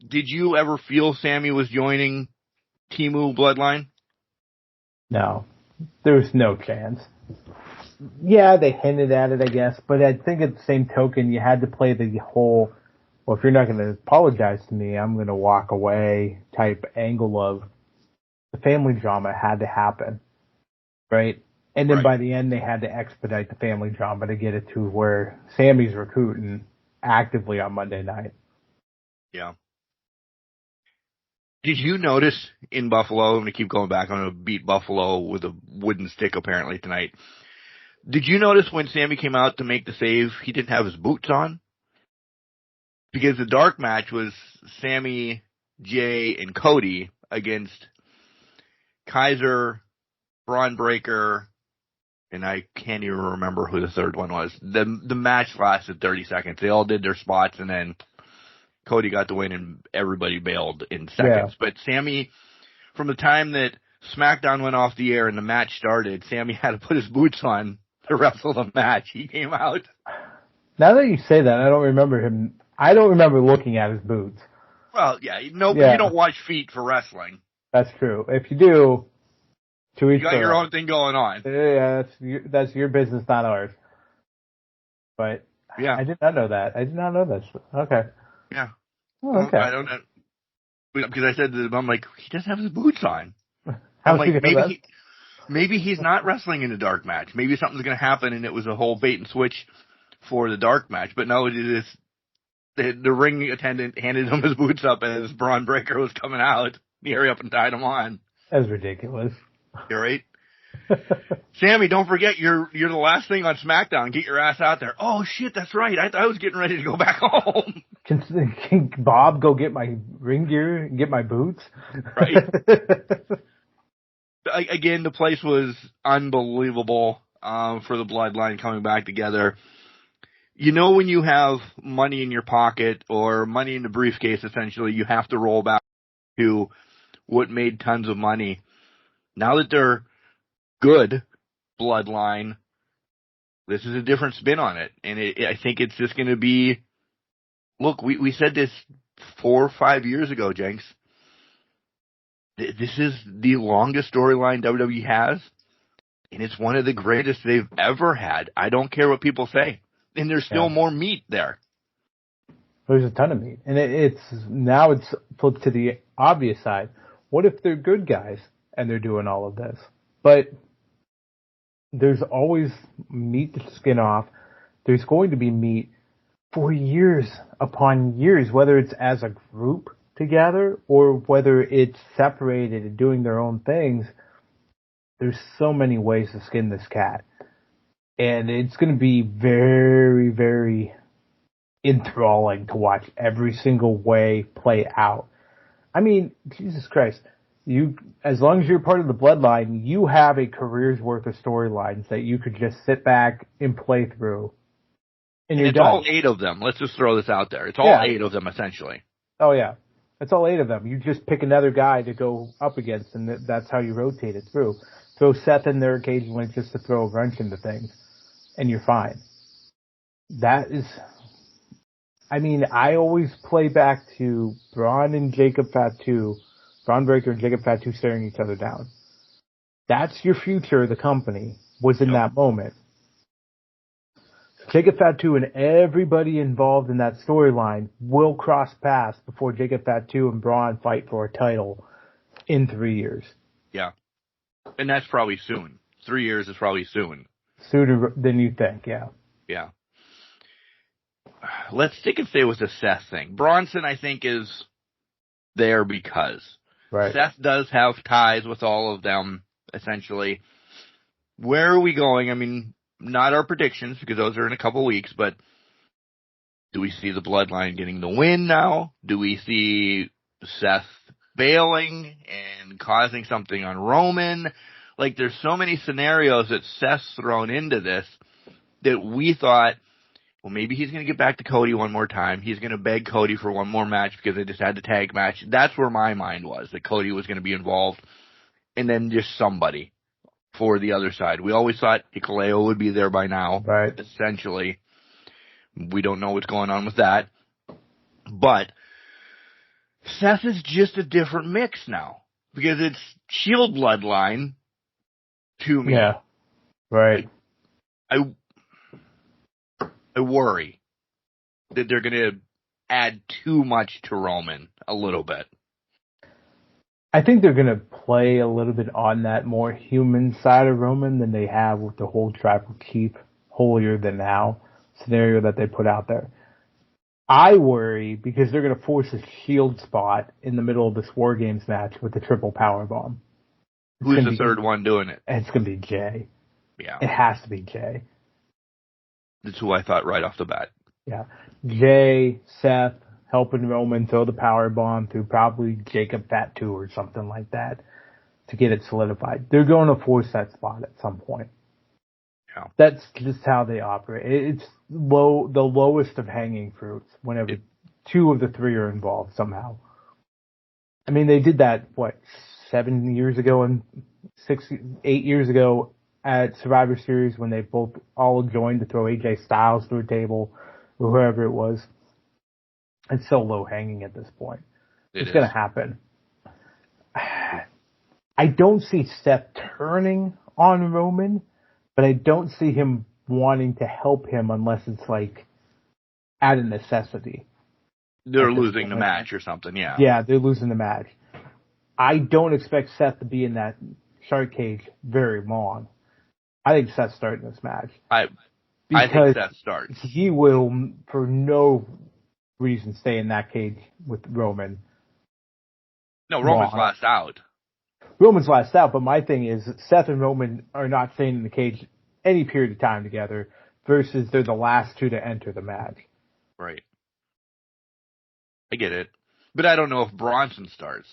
Did you ever feel Sammy was joining Temu Bloodline? No. There's no chance. Yeah, they hinted at it, I guess, but I think at the same token, you had to play the whole, well, if you're not going to apologize to me, I'm going to walk away type angle of the family drama had to happen, right? And then by the end, they had to expedite the family drama to get it to where Sammy's recruiting actively on Monday night. Yeah. Did you notice in Buffalo, I'm going to keep going back, I'm going to beat Buffalo with a wooden stick apparently tonight. Did you notice when Sammy came out to make the save, he didn't have his boots on? Because the dark match was Sammy, Jay, and Cody against Kaiser, Braun Breaker, and I can't even remember who the third one was. The match lasted 30 seconds. They all did their spots, and then Cody got the win, and everybody bailed in seconds. Yeah. But Sammy, from the time that SmackDown went off the air and the match started, Sammy had to put his boots on to wrestle the match. He came out. Now that you say that, I don't remember him. I don't remember looking at his boots. Well, yeah, no, but you don't watch feet for wrestling. That's true. If you do, you got your own thing going on. Yeah, that's your business, not ours. But yeah, I did not know that. I did not know this. Okay. Yeah. Oh, okay. I don't know. Because I said to him, I'm like, he doesn't have his boots on. How I'm like, maybe he's not wrestling in a dark match. Maybe something's going to happen, and it was a whole bait and switch for the dark match. But no, it is the ring attendant handed him his boots up as Braun Breaker was coming out. He hurried up and tied him on. That's ridiculous. You're right. Sammy, don't forget you're the last thing on SmackDown. Get your ass out there. Oh shit, that's right. I was getting ready to go back home. Can Bob go get my ring gear and get my boots? Right. Again, the place was unbelievable for the Bloodline coming back together. You know, when you have money in your pocket or money in the briefcase, essentially, you have to roll back to what made tons of money. Now that they're good, Bloodline, this is a different spin on it. And I think it's just going to be, look, we said this 4 or 5 years ago, Jenks. This is the longest storyline WWE has, and it's one of the greatest they've ever had. I don't care what people say. And there's still more meat there. There's a ton of meat. And it's flipped to the obvious side. What if they're good guys and they're doing all of this? But there's always meat to skin off. There's going to be meat for years upon years, whether it's as a group together or whether it's separated and doing their own things. There's so many ways to skin this cat. And it's going to be very, very enthralling to watch every single way play out. I mean, Jesus Christ, as long as you're part of the Bloodline, you have a career's worth of storylines that you could just sit back and play through. And it's all 8 of them. Let's just throw this out there. It's all 8 of them, essentially. Oh, yeah. It's all 8 of them. You just pick another guy to go up against, and that's how you rotate it through. Throw Seth in there occasionally just to throw a wrench into things, and you're fine. That is, I mean, I always play back to Braun and Jacob Fatu, Braun Breaker and Jacob Fatu staring each other down. That's your future of the company, was in that moment. Jacob Fatu and everybody involved in that storyline will cross paths before Jacob Fatu and Braun fight for a title in 3 years. Yeah. And that's probably soon. 3 years is probably soon. Sooner than you think, yeah. Yeah. Let's stick and stay with the Seth thing. Bronson, I think, is there because Seth does have ties with all of them, essentially. Where are we going? I mean, not our predictions, because those are in a couple weeks, but do we see the Bloodline getting the win now? Do we see Seth bailing and causing something on Roman? Like, there's so many scenarios that Seth's thrown into this that we thought, well, maybe he's going to get back to Cody one more time. He's going to beg Cody for one more match because they just had the tag match. That's where my mind was, that Cody was going to be involved. And then just somebody for the other side. We always thought Hikuleo would be there by now, essentially. We don't know what's going on with that. But Seth is just a different mix now, because it's Shield Bloodline to me. Yeah, right. I worry that they're going to add too much to Roman a little bit. I think they're going to play a little bit on that more human side of Roman than they have with the whole tribal chief holier than thou scenario that they put out there. I worry because they're going to force a Shield spot in the middle of this War Games match with the triple powerbomb. Who's the third one doing it? It's going to be Jay. Yeah. It has to be Jay. That's who I thought right off the bat. Yeah. Jay, Seth, helping Roman throw the power bomb through probably Jacob Fatu or something like that to get it solidified. They're going to force that spot at some point. Yeah. That's just how they operate. It's the lowest of hanging fruits whenever two of the three are involved somehow. I mean, they did that, 7 years ago and 8 years ago at Survivor Series when they all joined to throw AJ Styles through a table or whoever it was. It's so low hanging at this point. It's going to happen. I don't see Seth turning on Roman, but I don't see him wanting to help him unless it's like out of necessity. They're losing the match or something, yeah. Yeah, they're losing the match. I don't expect Seth to be in that shark cage very long. I think Seth's starting this match. I think Seth starts. He will, for no reason, stay in that cage with Roman. No, Roman's last out. Roman's last out, but my thing is Seth and Roman are not staying in the cage any period of time together versus they're the last two to enter the match. Right. I get it. But I don't know if Bronson starts.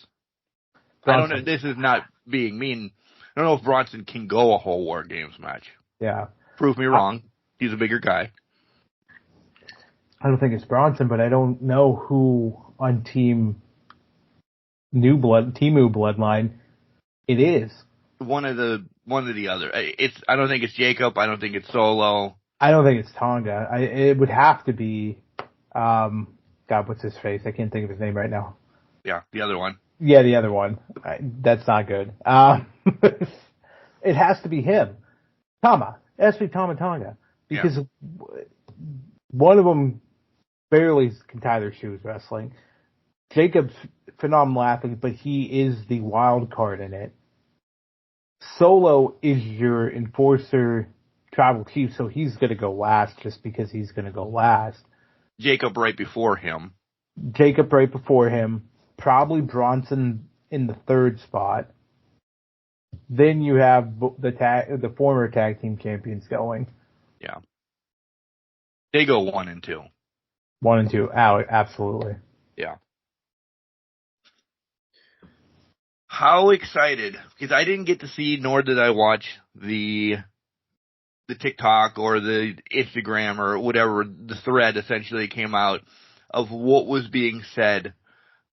I don't know. This is not being mean. I don't know if Bronson can go a whole War Games match. Yeah. Prove me wrong. He's a bigger guy. I don't think it's Bronson, but I don't know who on Timu Bloodline it is. One of the other. I don't think it's Jacob. I don't think it's Solo. I don't think it's Tonga. It would have to be, God, what's his face? I can't think of his name right now. Yeah, the other one. Yeah, the other one. That's not good. It has to be him. Tama. It has to be Tama Tonga. Because one of them barely can tie their shoes wrestling. Jacob's phenomenal athlete, but he is the wild card in it. Solo is your enforcer tribal chief, so he's going to go last just because he's going to go last. Jacob right before him. Probably Bronson in the third spot. Then you have the former tag team champions going. Yeah. They go 1 and 2. 1 and 2. Absolutely. Yeah. How excited, because I didn't get to see, nor did I watch the TikTok or the Instagram or whatever, the thread essentially came out of what was being said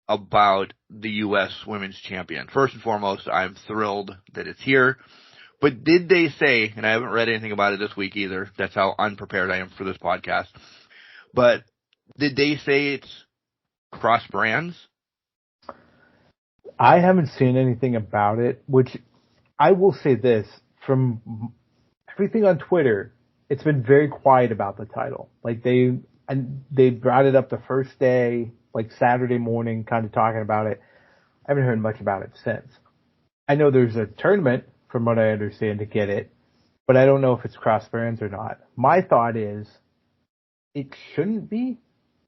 about the U.S. Women's Champion. First and foremost, I'm thrilled that it's here. But did they say, and I haven't read anything about it this week either, that's how unprepared I am for this podcast, but did they say it's cross brands? I haven't seen anything about it, which I will say this, from everything on Twitter, it's been very quiet about the title. Like they brought it up the first day, like Saturday morning, kind of talking about it. I haven't heard much about it since. I know there's a tournament, from what I understand, to get it, but I don't know if it's cross brands or not. My thought is it shouldn't be.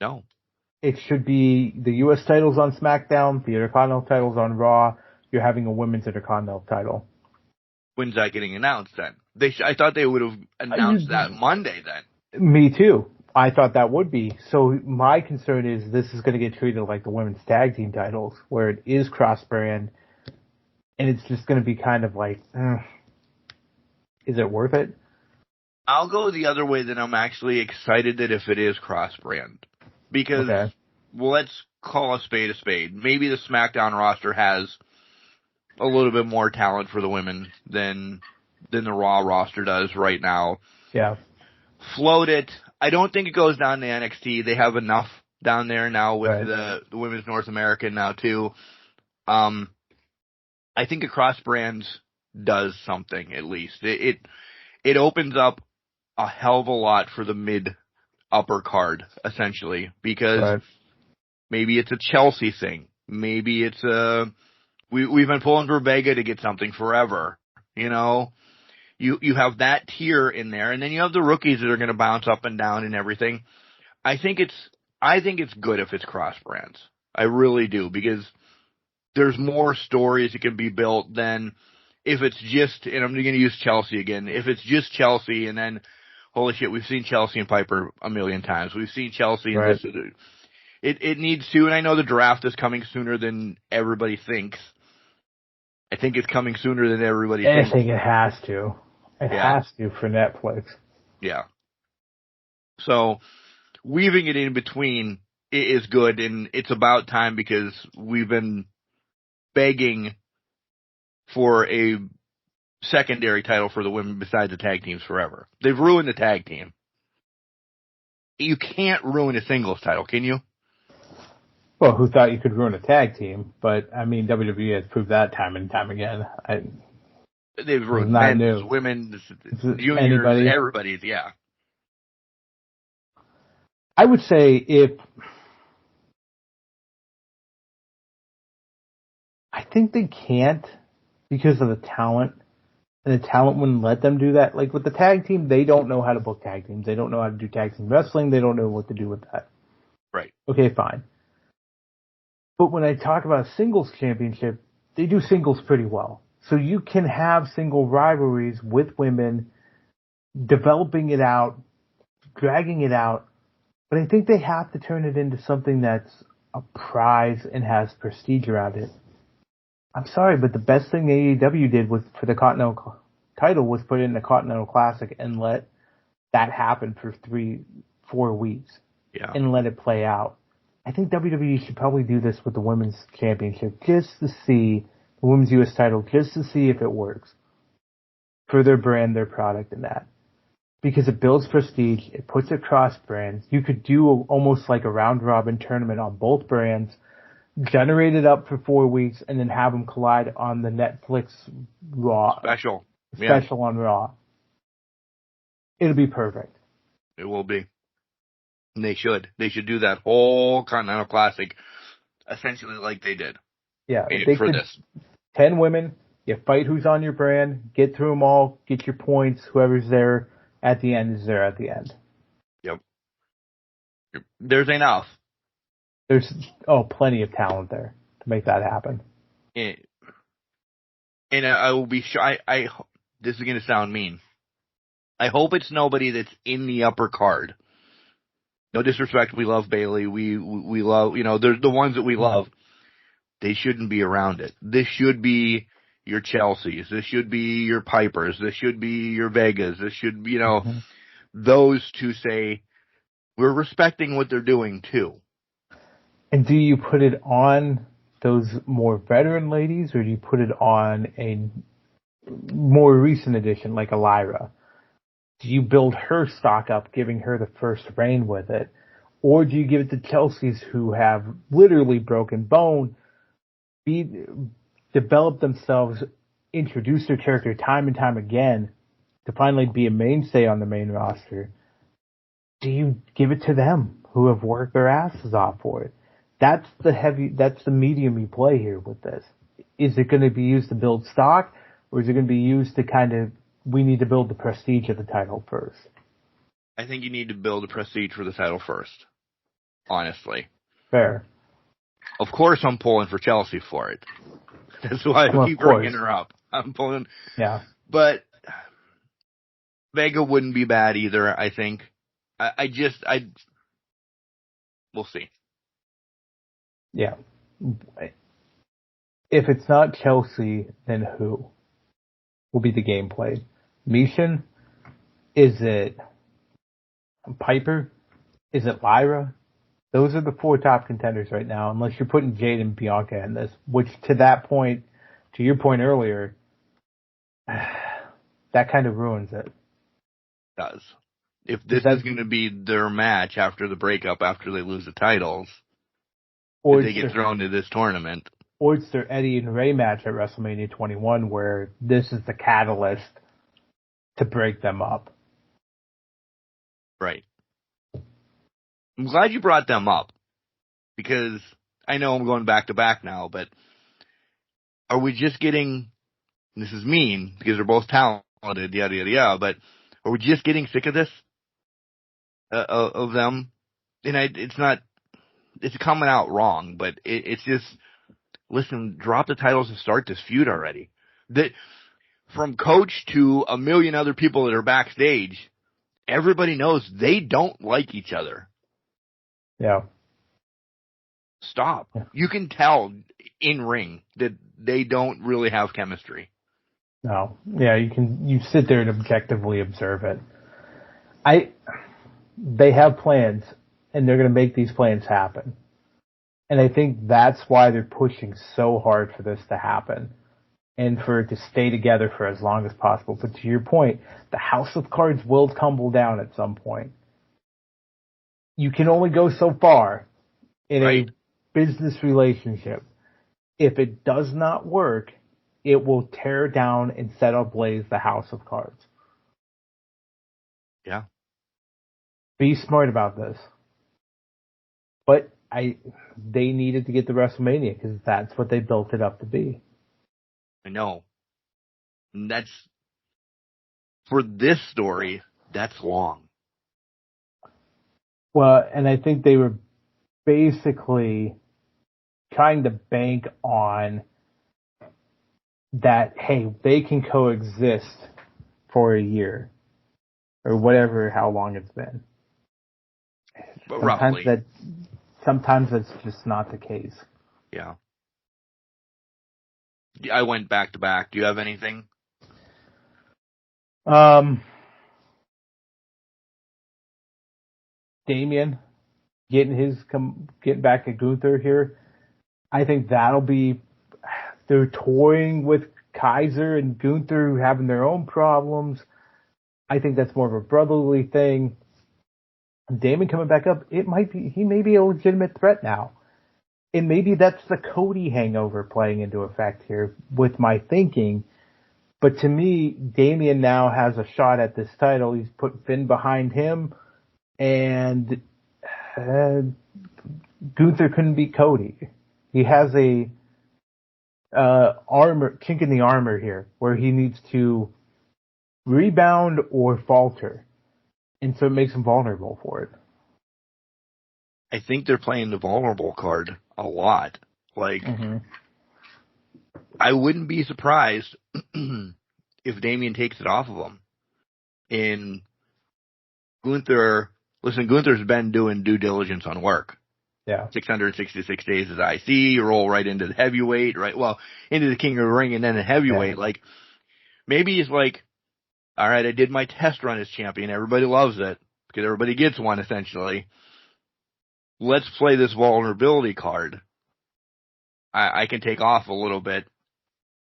No. It should be the U.S. titles on SmackDown, the Intercontinental titles on Raw. You're having a women's Intercontinental title. When's that getting announced then? I thought they would have announced that Monday then. Me too. I thought that would be. So my concern is this is going to get treated like the women's tag team titles, where it is cross-brand, and it's just going to be kind of like, is it worth it? I'll go the other way, that I'm actually excited that if it is cross-brand. Because, well, let's call a spade. Maybe the SmackDown roster has a little bit more talent for the women than the Raw roster does right now. Yeah. Float it. I don't think it goes down to NXT. They have enough down there now with the Women's North American now too. I think a cross brands does something at least. It opens up a hell of a lot for the mid upper card essentially, because maybe it's a Chelsea thing. Maybe it's we've been pulling for Vega to get something forever. You know, you have that tier in there, and then you have the rookies that are going to bounce up and down and everything. I think it's good if it's cross brands. I really do, because there's more stories that can be built than if it's just, and I'm going to use Chelsea again, if it's just Chelsea and then, holy shit, we've seen Chelsea and Piper a million times. We've seen Chelsea and this. It needs to, and I know the draft is coming sooner than everybody thinks. I think it's coming sooner than everybody thinks. I think it has to. It has to for Netflix. Yeah. So weaving it in between is good, and it's about time because we've been begging for a secondary title for the women besides the tag teams forever. They've ruined the tag team. You can't ruin a singles title, can you? Well, who thought you could ruin a tag team? But, I mean, WWE has proved that time and time again. They've ruined men's, women's, juniors, everybody's, yeah. I would say I think they can't because of the talent, and the talent wouldn't let them do that. Like with the tag team, they don't know how to book tag teams. They don't know how to do tag team wrestling. They don't know what to do with that. Right. Okay, fine. But when I talk about a singles championship, they do singles pretty well. So you can have single rivalries with women, developing it out, dragging it out. But I think they have to turn it into something that's a prize and has prestige around it. I'm sorry, but the best thing AEW did for the Continental title was put it in the Continental Classic and let that happen for 3-4 weeks. Yeah. And let it play out. I think WWE should probably do this with the Women's Championship just to see the Women's U.S. title, just to see if it works for their brand, their product, and that. Because it builds prestige, it puts it cross brands. You could do almost like a round robin tournament on both brands, generate it up for 4 weeks, and then have them collide on the Netflix Raw special on Raw. It'll be perfect. It will be. And they should do that whole Continental Classic essentially like they did. Yeah, for this. 10 women, you fight who's on your brand, get through them all, get your points. Whoever's there at the end is there at the end. Yep. There's enough. There's plenty of talent there to make that happen. And I will be sure. This is going to sound mean. I hope it's nobody that's in the upper card. No disrespect, we love Bailey. We love, they're the ones that we love. They shouldn't be around it. This should be your Chelseas. This should be your Pipers. This should be your Vegas. This should be, those to say, we're respecting what they're doing too. And do you put it on those more veteran ladies, or do you put it on a more recent edition like a Lyra? Do you build her stock up, giving her the first reign with it? Or do you give it to Chelsea's who have literally broken bone, develop themselves, introduce their character time and time again to finally be a mainstay on the main roster? Do you give it to them who have worked their asses off for it? That's the medium you play here with this. Is it going to be used to build stock, or is it going to be used to we need to build the prestige of the title first? I think you need to build the prestige for the title first. Honestly. Fair. Of course I'm pulling for Chelsea for it. That's why I keep bringing her up. I'm pulling. Yeah. But Vega wouldn't be bad either, I think. We'll see. Yeah. If it's not Chelsea, then who will be the game played? Mishin? Is it Piper? Is it Lyra? Those are the 4 top contenders right now, unless you're putting Jade and Bianca in this, which to your point earlier, that kind of ruins it. It does. If this is going to be their match after the breakup, after they lose the titles, or they get thrown to this tournament. Or it's their Eddie and Ray match at WrestleMania 21, where this is the catalyst to break them up. Right. I'm glad you brought them up, because I know I'm going back to back now, but are we just getting, this is mean, because they're both talented, yada, yada, yada, but are we just getting sick of this? Of them? And it's coming out wrong, but it's just, listen, drop the titles and start this feud already. From Coach to a million other people that are backstage, everybody knows they don't like each other. Yeah. Stop. Yeah. You can tell in ring that they don't really have chemistry. No. Yeah, you sit there and objectively observe it. They have plans, and they're going to make these plans happen. And I think that's why they're pushing so hard for this to happen and for it to stay together for as long as possible. But to your point, the house of cards will tumble down at some point. You can only go so far in a business relationship. If it does not work, it will tear down and set ablaze the house of cards. Yeah. Be smart about this. But they needed to get to WrestleMania because that's what they built it up to be. I know. And that's, for this story, that's long. Well, and I think they were basically trying to bank on that, hey, they can coexist for a year or whatever, how long it's been. But roughly. Sometimes that's just not the case. Yeah. I went back to back. Do you have anything? Damian getting back at Gunther here. I think that'll be, they're toying with Kaiser and Gunther having their own problems. I think that's more of a brotherly thing. Damon coming back up, he may be a legitimate threat now. And maybe that's the Cody hangover playing into effect here with my thinking. But to me, Damian now has a shot at this title. He's put Finn behind him, and Gunther couldn't beat Cody. He has a kink in the armor here where he needs to rebound or falter. And so it makes him vulnerable for it. I think they're playing the vulnerable card a lot. Like, I wouldn't be surprised if Damian takes it off of him. And Gunther's been doing due diligence on work. Yeah. 666 days as IC, you roll right into the heavyweight, right? Well, into the King of the Ring and then the heavyweight. Yeah. Like, maybe he's like, all right, I did my test run as champion. Everybody loves it because everybody gets one, essentially. Let's play this vulnerability card. I can take off a little bit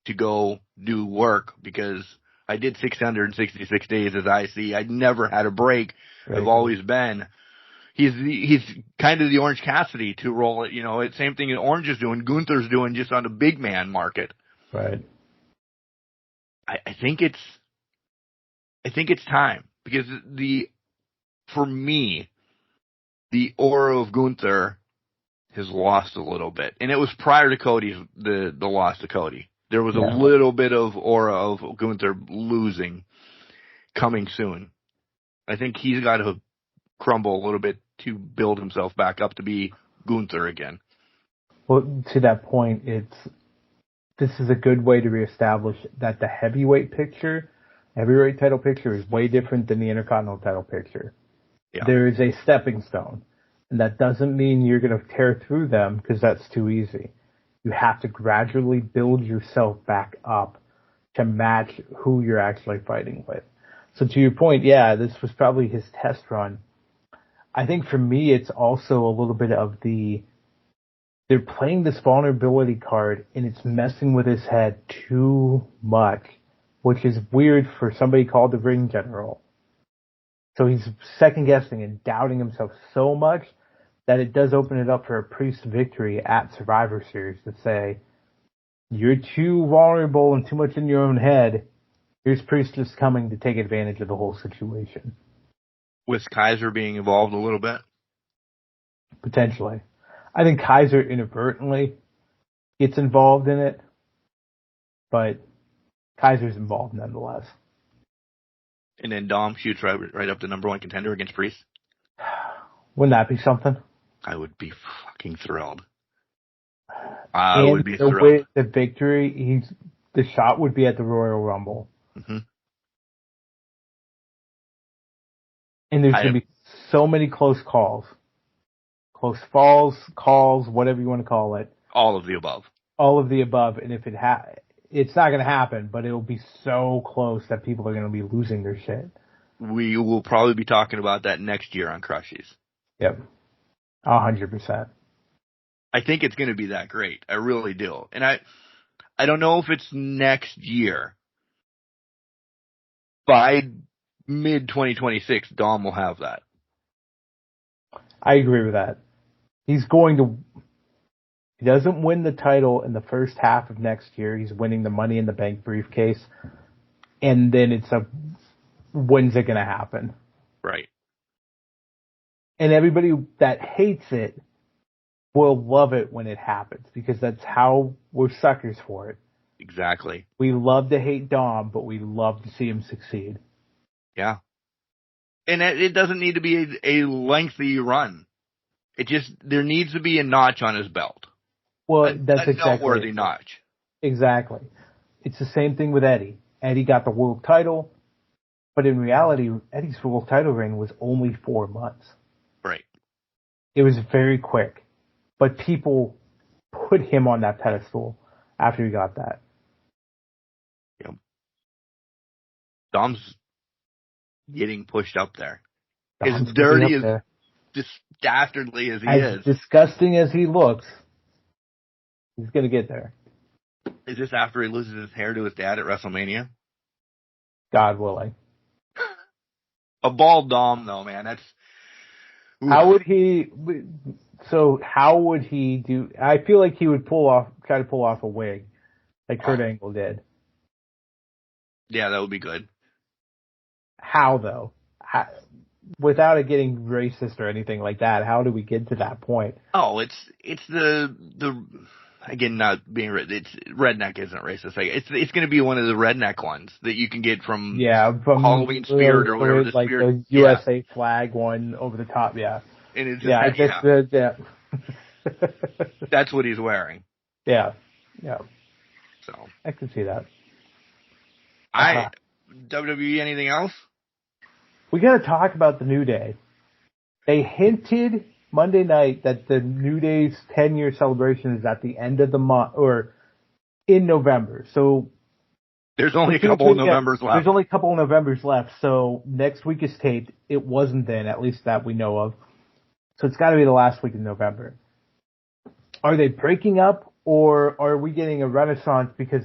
to go do work because I did 666 days as IC. I never had a break. Right. I've always been. He's kind of the Orange Cassidy to roll it. You know, it's same thing that Orange is doing. Gunther's doing just on the big man market. Right. I think it's time because for me, the aura of Gunther has lost a little bit. And it was prior to Cody's, the loss to Cody. There was a little bit of aura of Gunther losing coming soon. I think he's got to crumble a little bit to build himself back up to be Gunther again. Well, to that point, this is a good way to reestablish that the heavyweight title picture is way different than the Intercontinental title picture. Yeah. There is a stepping stone. And that doesn't mean you're going to tear through them because that's too easy. You have to gradually build yourself back up to match who you're actually fighting with. So to your point, yeah, this was probably his test run. I think for me, it's also a little bit of they're playing this vulnerability card and it's messing with his head too much, which is weird for somebody called the ring general. So he's second guessing and doubting himself so much that it does open it up for a Priest victory at Survivor Series to say, you're too vulnerable and too much in your own head. Here's Priest just coming to take advantage of the whole situation. With Kaiser being involved a little bit? Potentially. I think Kaiser inadvertently gets involved in it, but Kaiser's involved nonetheless. And then Dom shoots right up to number one contender against Priest? Wouldn't that be something? I would be fucking thrilled. I would be thrilled. With the victory, the shot would be at the Royal Rumble. Mm-hmm. And there's going to be so many close calls. Close falls, calls, whatever you want to call it. All of the above. All of the above. And if it's not going to happen, but it'll be so close that people are going to be losing their shit. We will probably be talking about that next year on Crushies. Yep. 100%. I think it's going to be that great. I really do. And I don't know if it's next year. By mid-2026, Dom will have that. I agree with that. He doesn't win the title in the first half of next year. He's winning the Money in the Bank briefcase. And then when's it going to happen? Right. And everybody that hates it will love it when it happens because that's how we're suckers for it. Exactly. We love to hate Dom, but we love to see him succeed. Yeah. And it doesn't need to be a lengthy run. There needs to be a notch on his belt. Well, that's a exactly noteworthy notch. Exactly. It's the same thing with Eddie. Eddie got the world title, but in reality, Eddie's world title reign was only 4 months. Right. It was very quick, but people put him on that pedestal after he got that. Yep. Dom's getting pushed up there. Dom's as dirty up there. as dastardly as he as is. Disgusting as he looks, he's going to get there. Is this after he loses his hair to his dad at WrestleMania? God willing. A bald Dom, though, man. That's. Oof. How would he? So how would he do? I feel like he would try to pull off a wig, like Kurt Angle did. Yeah, that would be good. How though? Without it getting racist or anything like that, how do we get to that point? Oh, it's the again, not being it's redneck isn't racist. Like, it's going to be one of the redneck ones that you can get from Halloween Spirit or whatever the like Spirit, the USA flag one over the top. Yeah, and it's just yeah. That's what he's wearing. Yeah. So I can see that. WWE, anything else? We got to talk about the New Day. They hinted Monday night that the New Day's 10-year celebration is at the end of the month or in November. So there's only a couple of Novembers left. There's only a couple of Novembers left. So next week is taped. It wasn't then, at least that we know of. So it's got to be the last week of November. Are they breaking up, or are we getting a renaissance because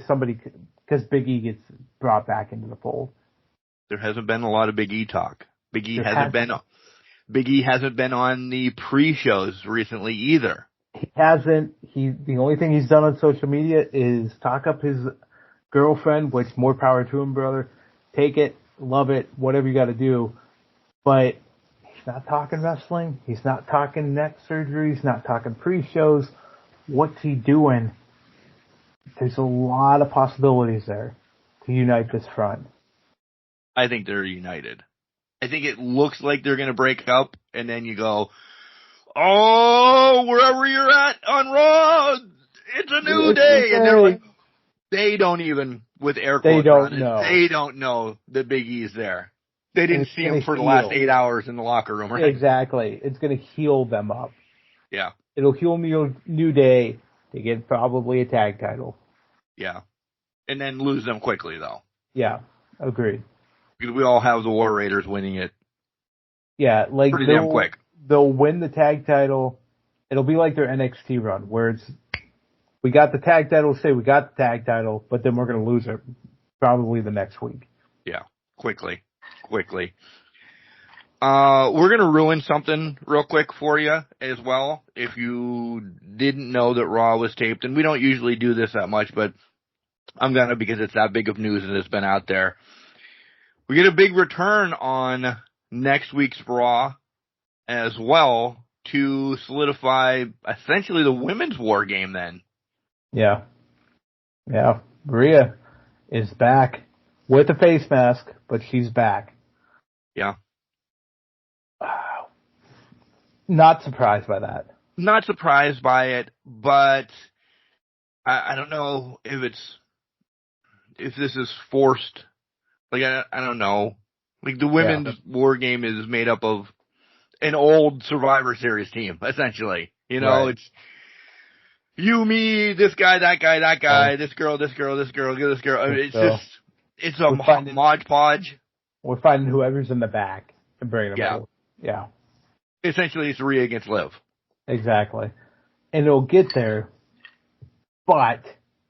Big E gets brought back into the fold? There hasn't been a lot of Big E talk. Big E hasn't been on the pre-shows recently either. He hasn't. The only thing he's done on social media is talk up his girlfriend, which more power to him, brother. Take it, love it, whatever you got to do. But he's not talking wrestling. He's not talking neck surgery. He's not talking pre-shows. What's he doing? There's a lot of possibilities there to unite this front. I think they're united. I think it looks like they're going to break up, and then you go, oh, wherever you're at on Raw, it's a new day. And they're like, they don't even, with air quotes, they don't know that Big E's there. They didn't see him for the last 8 hours in the locker room, right? Exactly. It's going to heal them up. Yeah. It'll heal New Day. They get probably a tag title. Yeah. And then lose them quickly, though. Yeah. Agreed. Because we all have the War Raiders winning it. Yeah, like pretty damn quick. They'll win the tag title. It'll be like their NXT run, where it's we got the tag title, but then we're going to lose it probably the next week. Yeah, quickly. We're going to ruin something real quick for you as well. If you didn't know that Raw was taped, and we don't usually do this that much, but I'm going to because it's that big of news and it's been out there. We get a big return on next week's Raw as well to solidify essentially the women's war game then. Yeah. Yeah. Rhea is back with a face mask, but she's back. Yeah. Not surprised by that. Not surprised by it, but I don't know if this is forced. Like, I don't know. Like, the women's war game is made up of an old Survivor Series team, essentially. You know, right. you, me, this guy, that guy, that guy, this girl, this girl, this girl, this girl. I mean, it's a Mod Podge. We're finding whoever's in the back and bringing them over. Yeah. Essentially, it's Rhea against Liv. Exactly. And it'll get there, but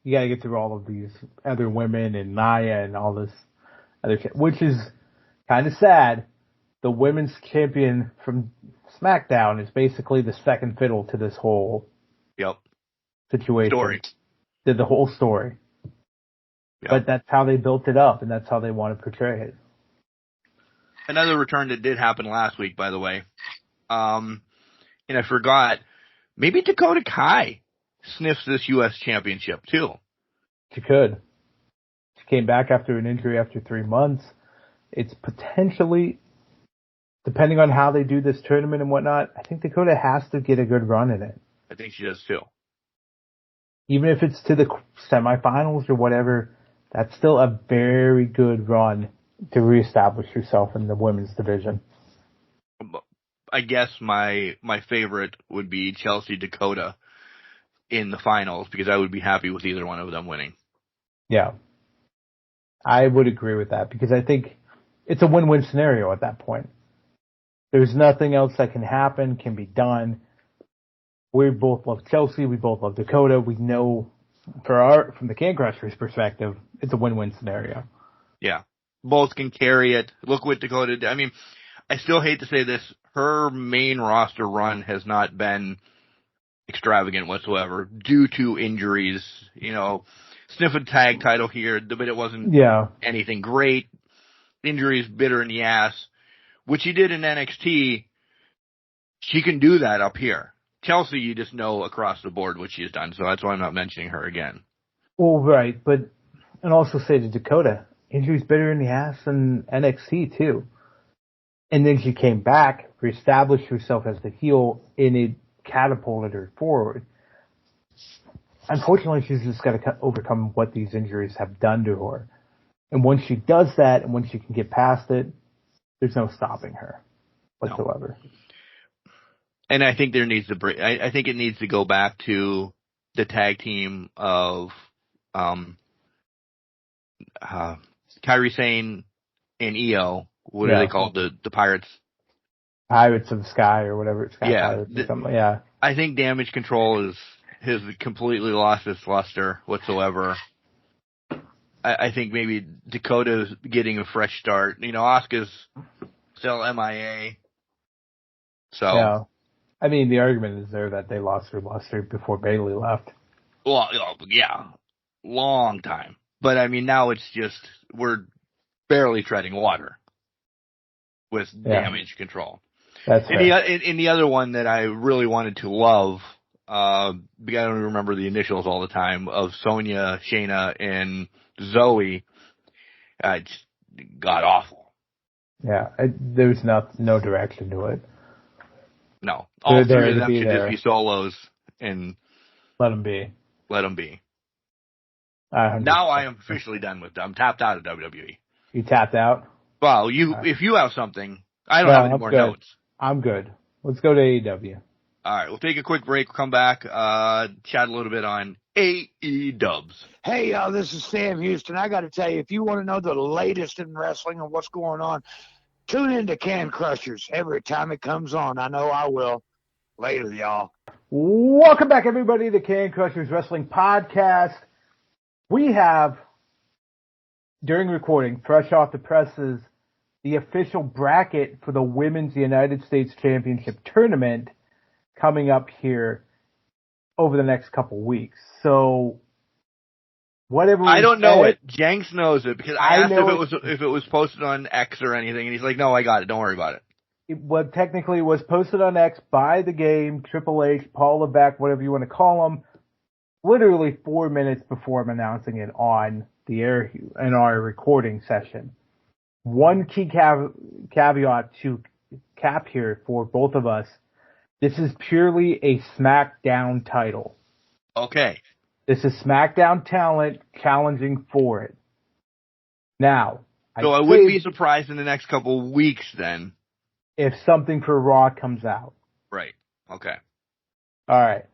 you gotta get through all of these other women and Nia and all this other shit, which is kind of sad. The women's champion from SmackDown is basically the second fiddle to this whole situation. Story. Did the whole story. Yep. But that's how they built it up, and that's how they want to portray it. Another return that did happen last week, by the way. And I forgot, maybe Dakota Kai sniffs this U.S. championship, too. She could. She came back after an injury after 3 months. It's potentially, depending on how they do this tournament and whatnot, I think Dakota has to get a good run in it. I think she does, too. Even if it's to the semifinals or whatever, that's still a very good run to reestablish yourself in the women's division. I guess my favorite would be Chelsea Dakota in the finals, because I would be happy with either one of them winning. Yeah. I would agree with that, because I think it's a win-win scenario at that point. There's nothing else that can happen, can be done. We both love Chelsea. We both love Dakota. We know from the Can Crushers' perspective, it's a win-win scenario. Yeah. Both can carry it. Look what Dakota did. I mean, I still hate to say this. Her main roster run has not been extravagant whatsoever due to injuries. You know, sniff a tag title here, but it wasn't anything great. Injuries bit her in the ass. What she did in NXT, she can do that up here. Chelsea, you just know across the board what she's done, so that's why I'm not mentioning her again. Well, right, and also say to Dakota, injuries bit her in the ass in NXT too. And then she came back, reestablished herself as the heel, and it catapulted her forward. Unfortunately, she's just got to overcome what these injuries have done to her. And once she does that, and when she can get past it, there's no stopping her whatsoever. No. And I think I think it needs to go back to the tag team of Kairi Sane and Io. What are they called? The Pirates? Pirates of the Sky or whatever. Pirates or something. Yeah. I think Damage Control has completely lost its luster whatsoever. I think maybe Dakota's getting a fresh start. You know, Asuka's still MIA. So. Yeah. I mean, the argument is there that they lost their luster before Bayley left. Well, yeah. Long time. But I mean, now it's just, we're barely treading water with Damage Control. That's in the other one that I really wanted to love, I don't remember the initials all the time, of Sonya, Shayna, and Zoe, it's god awful. Yeah, there's no direction to it. No. All three of them should just be solos and let them be. Now I am officially done with them. I'm tapped out of WWE. You tapped out? Well, if you have something, I don't have any more notes. I'm good. Let's go to AEW. All right, we'll take a quick break. We'll come back, chat a little bit on AEW. Hey, y'all, this is Sam Houston. I got to tell you, if you want to know the latest in wrestling and what's going on, tune in to Can Crushers every time it comes on. I know I will. Later, y'all. Welcome back, everybody, to Can Crushers Wrestling Podcast. We have, during recording, fresh off the presses, the official bracket for the Women's United States Championship Tournament coming up here over the next couple weeks. So, whatever. I don't know it. Jenks knows it because I asked if it was posted on X or anything, and he's like, "No, I got it. Don't worry about it." What technically was posted on X by the game, Triple H, Paul Levesque, whatever you want to call them, literally 4 minutes before I'm announcing it on the air in our recording session. One key caveat to cap here for both of us. This is purely a SmackDown title. Okay. This is SmackDown talent challenging for it. Now. So I wouldn't be surprised in the next couple of weeks then. If something for Raw comes out. Right. Okay. All right.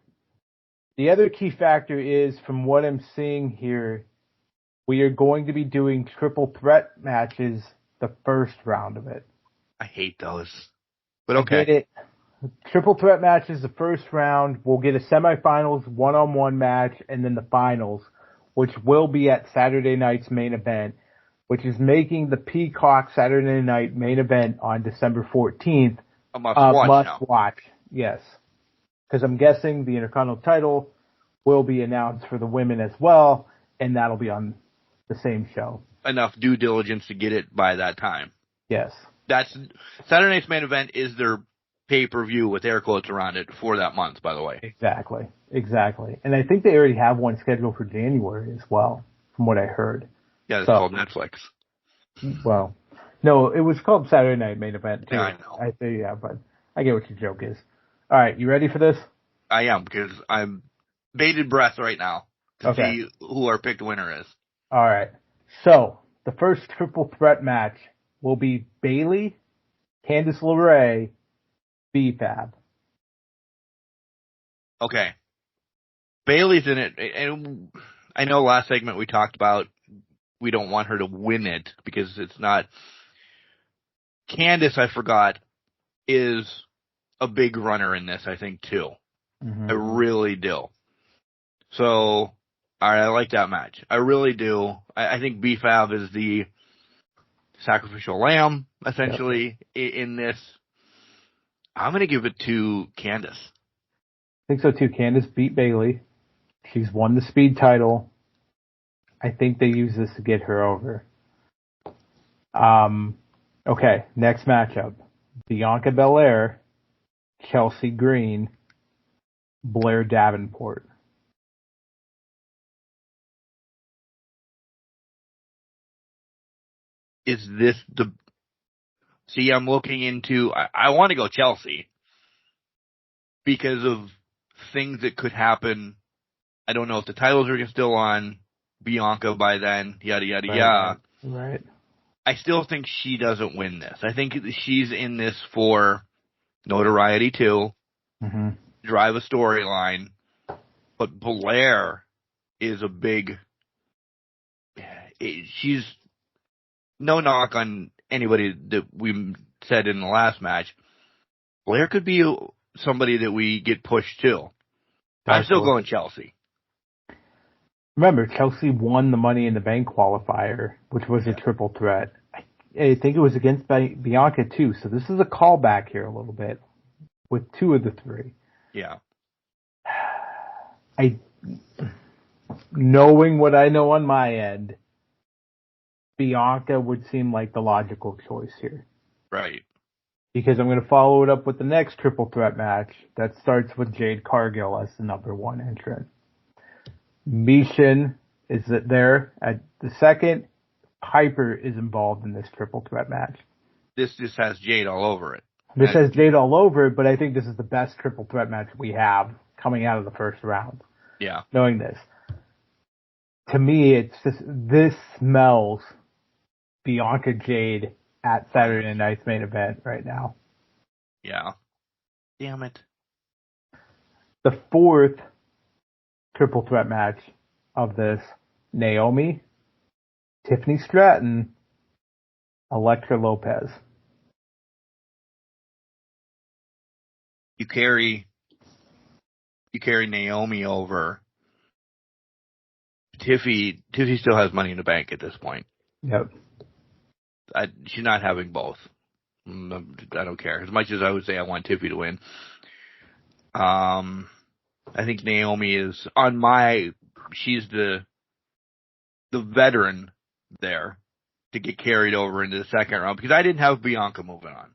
The other key factor is, from what I'm seeing here, we are going to be doing triple threat matches the first round of it. I hate those. But okay. I get it. Triple threat matches the first round. We'll get a semifinals, one-on-one match, and then the finals, which will be at Saturday night's main event, which is making the Peacock Saturday night main event on December 14th a must watch. Yes. Because I'm guessing the Intercontinental title will be announced for the women as well, and that'll be on the same show. Enough due diligence to get it by that time. Yes. That's Saturday night's main event is their pay-per-view with air quotes around it for that month, by the way. Exactly. And I think they already have one scheduled for January as well, from what I heard. Yeah, it's called Netflix. Well, no, it was called Saturday Night Main Event, too. Yeah, I know. But I get what your joke is. All right, you ready for this? I am, because I'm bated breath right now to see who our picked winner is. All right. So, the first triple threat match will be Bayley, Candice LeRae, B-Fab. Okay. Bayley's in it, and I know last segment we talked about we don't want her to win it because it's not. Candice, I forgot, is a big runner in this, I think, too. Mm-hmm. I really do. So, all right, I like that match. I really do. I think B-Fab is the sacrificial lamb, essentially, in this. I'm going to give it to Candice. I think so, too. Candice beat Bayley. She's won the Speed title. I think they use this to get her over. Okay, next matchup. Bianca Belair, Chelsea Green, Blair Davenport. Is this the... See, I'm looking into... I want to go Chelsea because of things that could happen. I don't know if the titles are still on Bianca by then, yada, yada, yada. Right. I still think she doesn't win this. I think she's in this for notoriety, too. Mm-hmm. Drive a storyline. But Blair is a big... She's... No knock on anybody that we said in the last match. Blair could be somebody that we get pushed to. I'm still going Chelsea. Remember, Chelsea won the Money in the Bank qualifier, which was a triple threat. I think it was against Bianca, too. So this is a callback here a little bit with two of the three. Yeah. Knowing what I know on my end, Bianca would seem like the logical choice here. Right. Because I'm going to follow it up with the next triple threat match that starts with Jade Cargill as the number one entrant. Mishin is there at the second. Piper is involved in this triple threat match. This just has Jade all over it. This has Jade all over it, but I think this is the best triple threat match we have coming out of the first round. Yeah. Knowing this. To me, it's just, this smells Bianca Jade at Saturday night's main event right now. Yeah. Damn it. The fourth triple threat match of this, Naomi, Tiffany Stratton, Elektra Lopez. You carry Naomi over. Tiffy still has Money in the Bank at this point. Yep. She's not having both. I don't care. As much as I would say I want Tiffy to win. I think Naomi is she's the veteran there to get carried over into the second round because I didn't have Bianca moving on.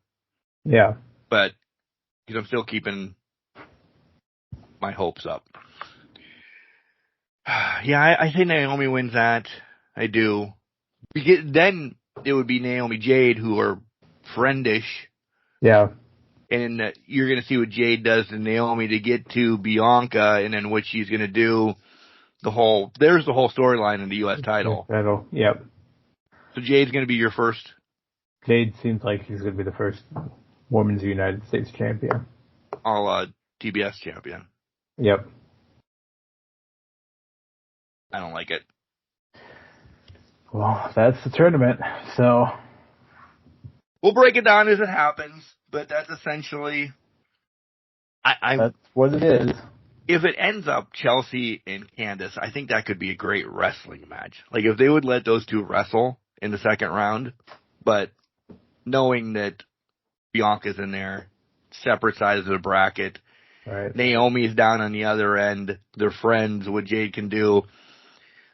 Yeah. But because I'm still keeping my hopes up. Yeah, I think Naomi wins that. I do. Because then it would be Naomi Jade who are friendish. Yeah. And you're going to see what Jade does to Naomi to get to Bianca and then what she's going to do. There's the whole storyline in the U.S. title. Yep. So Jade's going to be your first? Jade seems like she's going to be the first Women's United States champion. All TBS champion. Yep. I don't like it. Well, that's the tournament, so We'll break it down as it happens, but that's essentially... that's what it is. If it ends up Chelsea and Candice, I think that could be a great wrestling match. Like, if they would let those two wrestle in the second round, but knowing that Bianca's in there, separate sides of the bracket, Right. Naomi's down on the other end, they're friends, what Jade can do.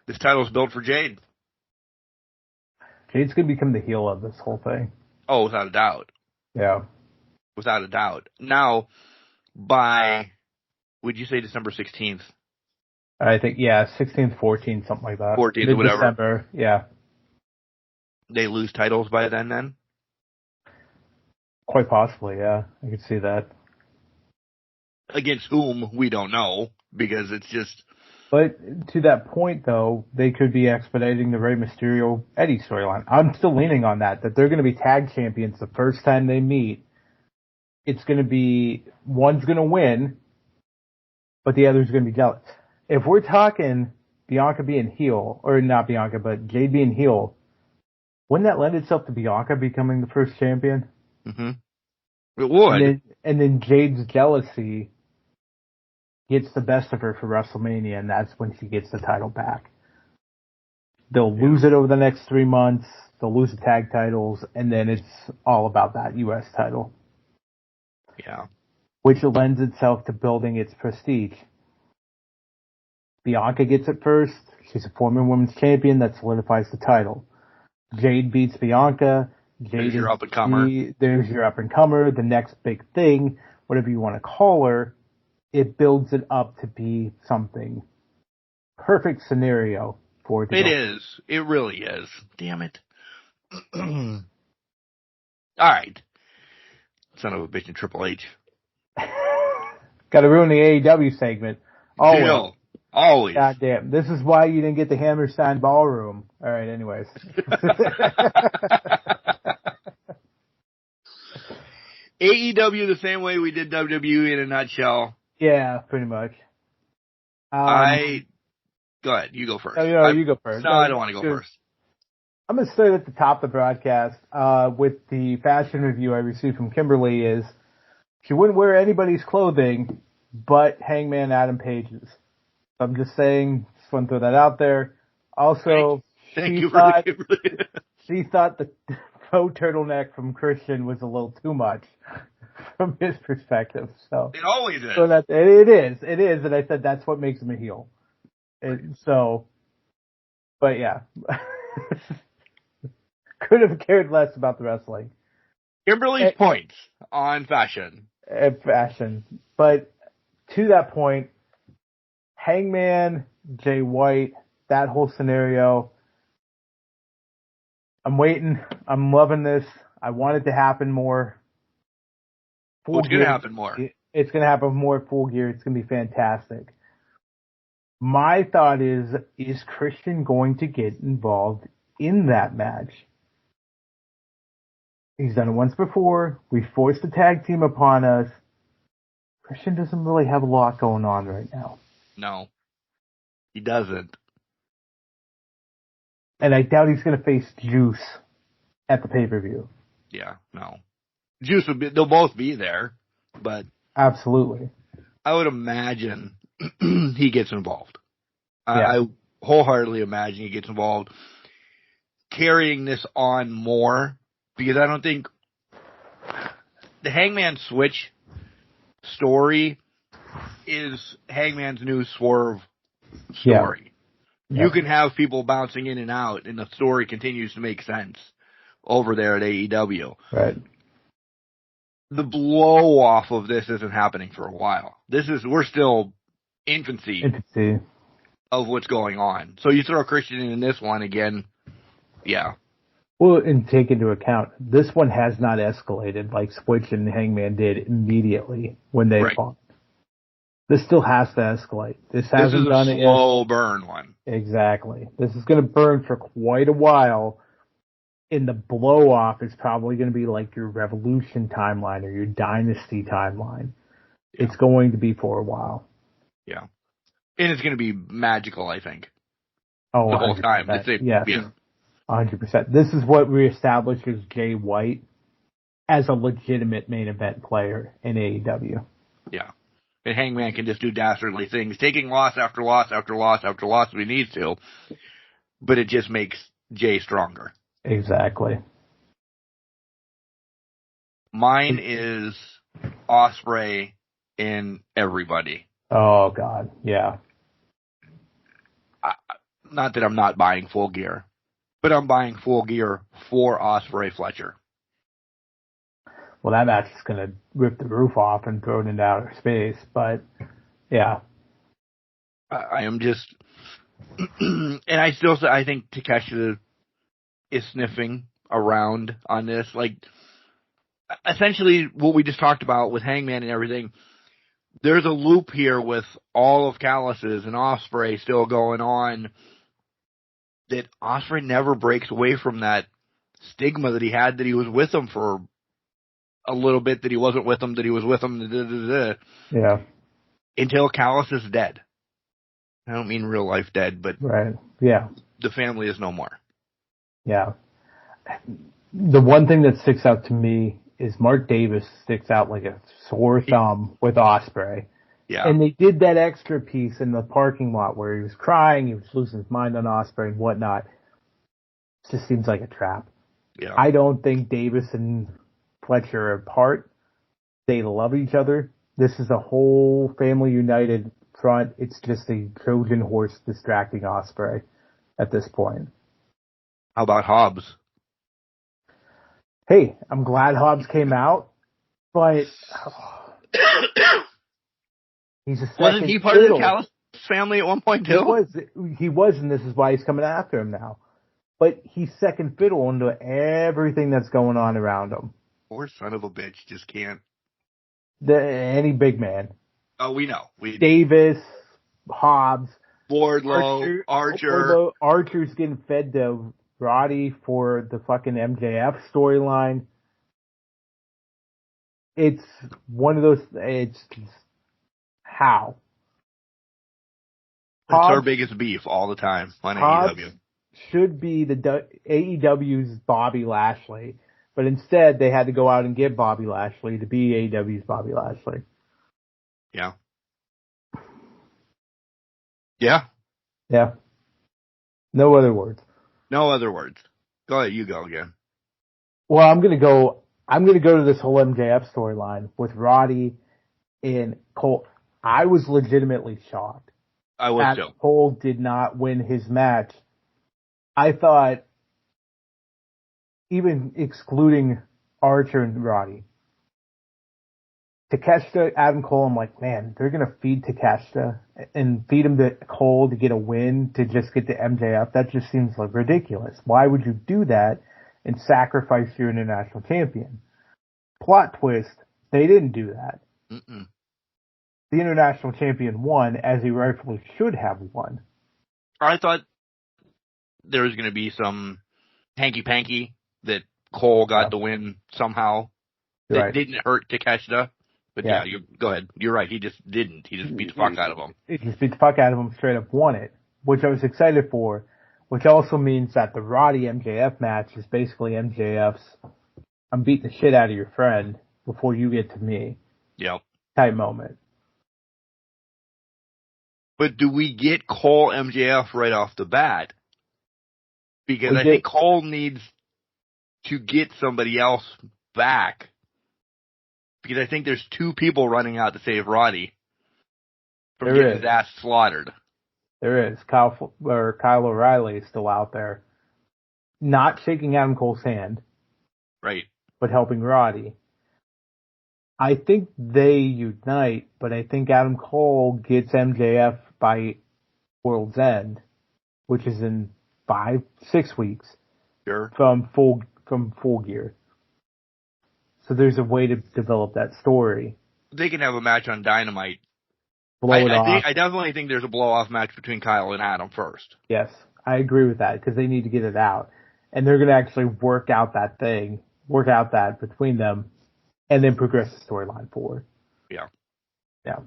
This title's built for Jade. Jade's going to become the heel of this whole thing. Oh, without a doubt. Yeah. Without a doubt. Now, by, would you say December 16th? I think, 16th, 14th, something like that. 14th, whatever. December, yeah. They lose titles by then? Quite possibly, yeah. I could see that. Against whom, we don't know, because it's just... But to that point, though, they could be expediting the Rey Mysterio Eddie storyline. I'm still leaning on that they're going to be tag champions the first time they meet. It's going to be, one's going to win, but the other's going to be jealous. If we're talking Bianca being heel, or not Bianca, but Jade being heel, wouldn't that lend itself to Bianca becoming the first champion? Mm-hmm. It would. And then Jade's jealousy gets the best of her for WrestleMania, and that's when she gets the title back. They'll lose it over the next 3 months. They'll lose the tag titles, and then it's all about that U.S. title. Yeah. Which lends itself to building its prestige. Bianca gets it first. She's a former women's champion. That solidifies the title. Jade beats Bianca. There's your up-and-comer. There's your up-and-comer. The next big thing, whatever you want to call her, it builds it up to be something. Perfect scenario for it to It go. is. It really is. Damn it. All right. Son of a bitch in Triple H. Got to ruin the AEW segment. Always. No, always. God damn. This is why you didn't get the Hammerstein Ballroom. All right, anyways. AEW the same way we did WWE in a nutshell. Yeah, pretty much. Go ahead. You go first. You go first. No, I don't want to go first. I'm going to start at the top of the broadcast with the fashion review I received from Kimberly is she wouldn't wear anybody's clothing but Hangman Adam Page's. So I'm just saying, just want to throw that out there. Also, Thank you she thought the faux turtleneck from Christian was a little too much from his perspective. So it always is. So that it is, and I said that's what makes him a heel. But yeah, could have cared less about the wrestling. Kimberly's points on fashion. But to that point, Hangman, Jay White, that whole scenario. I'm waiting. I'm loving this. I want it to happen more. What's going to happen more? It's going to happen more Full Gear. It's going to be fantastic. My thought is Christian going to get involved in that match? He's done it once before. We forced a tag team upon us. Christian doesn't really have a lot going on right now. No, he doesn't. And I doubt he's going to face Juice at the pay-per-view. Yeah, no. Juice they'll both be there, but. Absolutely. I would imagine he gets involved. Yeah. I wholeheartedly imagine he gets involved carrying this on more because I don't think the Hangman Switch story is Hangman's new Swerve story. Yeah. You can have people bouncing in and out, and the story continues to make sense over there at AEW. Right. The blow off of this isn't happening for a while. We're still infancy of what's going on. So you throw Christian in this one again, yeah. Well, and take into account, this one has not escalated like Switch and Hangman did immediately when they fought. This still has to escalate. This is a slow burn one. Exactly. This is going to burn for quite a while. And the blow off is probably going to be like your Revolution timeline or your Dynasty timeline. Yeah. It's going to be for a while. Yeah. And it's going to be magical, I think. Oh, the whole 100%. time. Yes. 100%. This is what reestablishes Jay White as a legitimate main event player in AEW. Yeah. And Hangman can just do dastardly things, taking loss after loss after loss after loss if he needs to, but it just makes Jay stronger. Exactly. Mine is Ospreay and everybody. Oh, God. Yeah. Not that I'm not buying Full Gear, but I'm buying Full Gear for Ospreay Fletcher. Well, that match is going to rip the roof off and throw it into outer space, but yeah. I am just, and I think Takeshita is sniffing around on this. Like, essentially what we just talked about with Hangman and everything, there's a loop here with all of Callis's and Ospreay still going on that Ospreay never breaks away from that stigma that he had that he was with him for a little bit, that he wasn't with him, that he was with him, Yeah. until Callis is dead. I don't mean real life dead, but Right. Yeah. the family is no more. Yeah. The one thing that sticks out to me is Mark Davis sticks out like a sore thumb with Ospreay. Yeah. And they did that extra piece in the parking lot where he was crying, he was losing his mind on Ospreay and whatnot. It just seems like a trap. Yeah. I don't think Davis and Fletcher are apart. They love each other. This is a whole family united front. It's just a Trojan horse distracting Ospreay at this point. How about Hobbs? Hey, I'm glad Hobbs came out, but he's a second Wasn't he part fiddle. of the Callis family at one point too? He was, and this is why he's coming after him now. But he's second fiddle into everything that's going on around him. Poor son of a bitch just can't. Any big man. Oh, we know. Davis, Hobbs, Wardlow, Archer. Wardlow, Archer's getting fed to Roddy for the fucking MJF storyline. It's one of those. It's just, how? It's our biggest beef all the time on AEW. Should be the AEW's Bobby Lashley, but instead they had to go out and get Bobby Lashley to be AEW's Bobby Lashley. Yeah. Yeah. Yeah. No other words. No other words. Go ahead. You go again. Well, I'm gonna go to this whole MJF storyline with Roddy and Cole. I was legitimately shocked. I was too. Cole did not win his match. I thought, even excluding Archer and Roddy, Takeshita, Adam Cole, I'm like, man, they're going to feed Takeshita and feed him to Cole to get a win to just get to MJF. That just seems like ridiculous. Why would you do that and sacrifice your international champion? Plot twist, they didn't do that. Mm-mm. The international champion won as he rightfully should have won. I thought there was going to be some hanky-panky that Cole got the win somehow. That didn't hurt Takeshita. But yeah, go ahead. You're right. He just didn't. He just beat the fuck out of him. He just beat the fuck out of him, straight up won it, which I was excited for, which also means that the Roddy MJF match is basically MJF's I'm beating the shit out of your friend before you get to me. Yep. Type moment. But do we get Cole MJF right off the bat? Because I think Cole needs to get somebody else back. Because I think there's two people running out to save Roddy from getting his ass slaughtered. There is. Kyle O'Reilly is still out there. Not shaking Adam Cole's hand. Right. But helping Roddy. I think they unite, but I think Adam Cole gets MJF by World's End, which is in 5-6 weeks. Sure. From Full Gear. So there's a way to develop that story. They can have a match on Dynamite. I definitely think there's a blow-off match between Kyle and Adam first. Yes, I agree with that because they need to get it out. And they're going to actually work out that between them and then progress the storyline forward. Yeah. Yeah.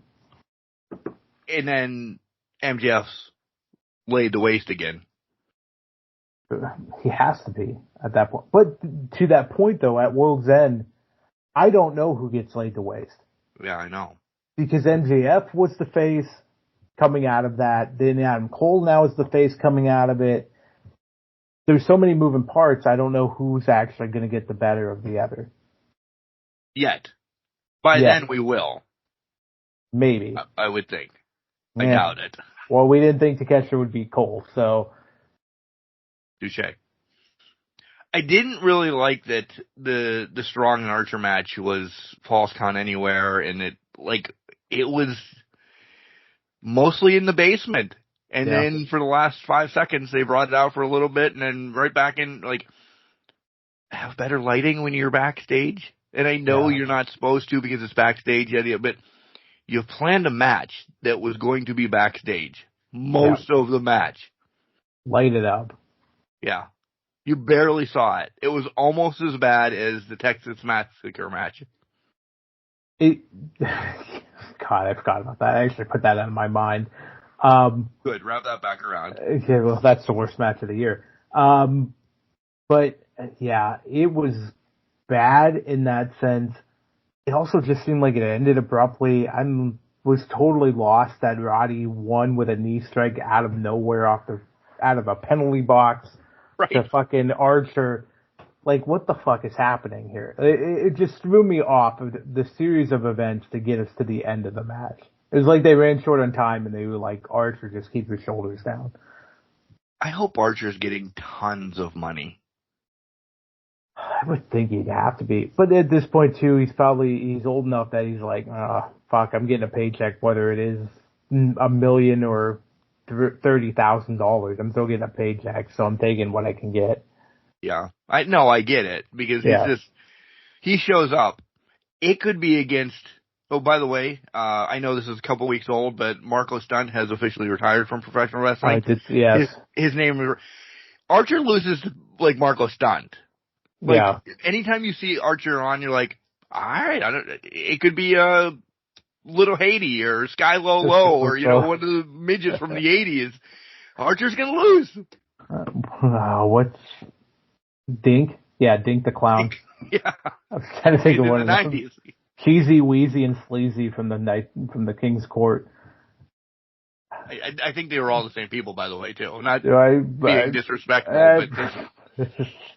And then MJF's laid to waste again He has to be at that point. But to that point, though, at World's End, I don't know who gets laid to waste. Yeah, I know. Because MJF was the face coming out of that. Then Adam Cole now is the face coming out of it. There's so many moving parts, I don't know who's actually going to get the better of the other. Yet. By then we will. Maybe. I would think. I doubt it. Well, we didn't think Takeshita would beat Cole, so. Touché. I didn't really like that the Strong and Archer match was False Count Anywhere, and it was mostly in the basement. And then for the last 5 seconds, they brought it out for a little bit, and then right back in, have better lighting when you're backstage. And I know you're not supposed to because it's backstage, but you planned a match that was going to be backstage. Most of the match. Light it up. Yeah. You barely saw it. It was almost as bad as the Texas Massacre match. God, I forgot about that. I actually put that out of my mind. Good, wrap that back around. Okay, well, that's the worst match of the year. But yeah, it was bad in that sense. It also just seemed like it ended abruptly. I was totally lost that Roddy won with a knee strike out of nowhere out of a penalty box to fucking Archer. Like, what the fuck is happening here? It just threw me off of the series of events to get us to the end of the match. It was like they ran short on time and they were like, Archer, just keep your shoulders down. I hope Archer's getting tons of money. I would think he'd have to be. But at this point, too, he's old enough that he's like, fuck, I'm getting a paycheck, whether it is $1 million or $30,000. I'm still getting a paycheck, so I'm taking what I can get. Yeah. I get it, because he shows up. It could be against, oh, by the way, I know this is a couple weeks old, but Marco Stunt has officially retired from professional wrestling. Yes. His name, Archer loses to, Marco Stunt. Anytime you see Archer on, you're like, alright, it could be, Little Haiti or Sky Low Low or, one of the midgets from the 80s. Archer's gonna lose. What's Dink? Yeah, Dink the Clown. Yeah. I was trying to think of one of the them. 90s. Cheesy, Wheezy, and Sleazy from the King's Court. I think they were all the same people, by the way, too. Not being disrespectful, but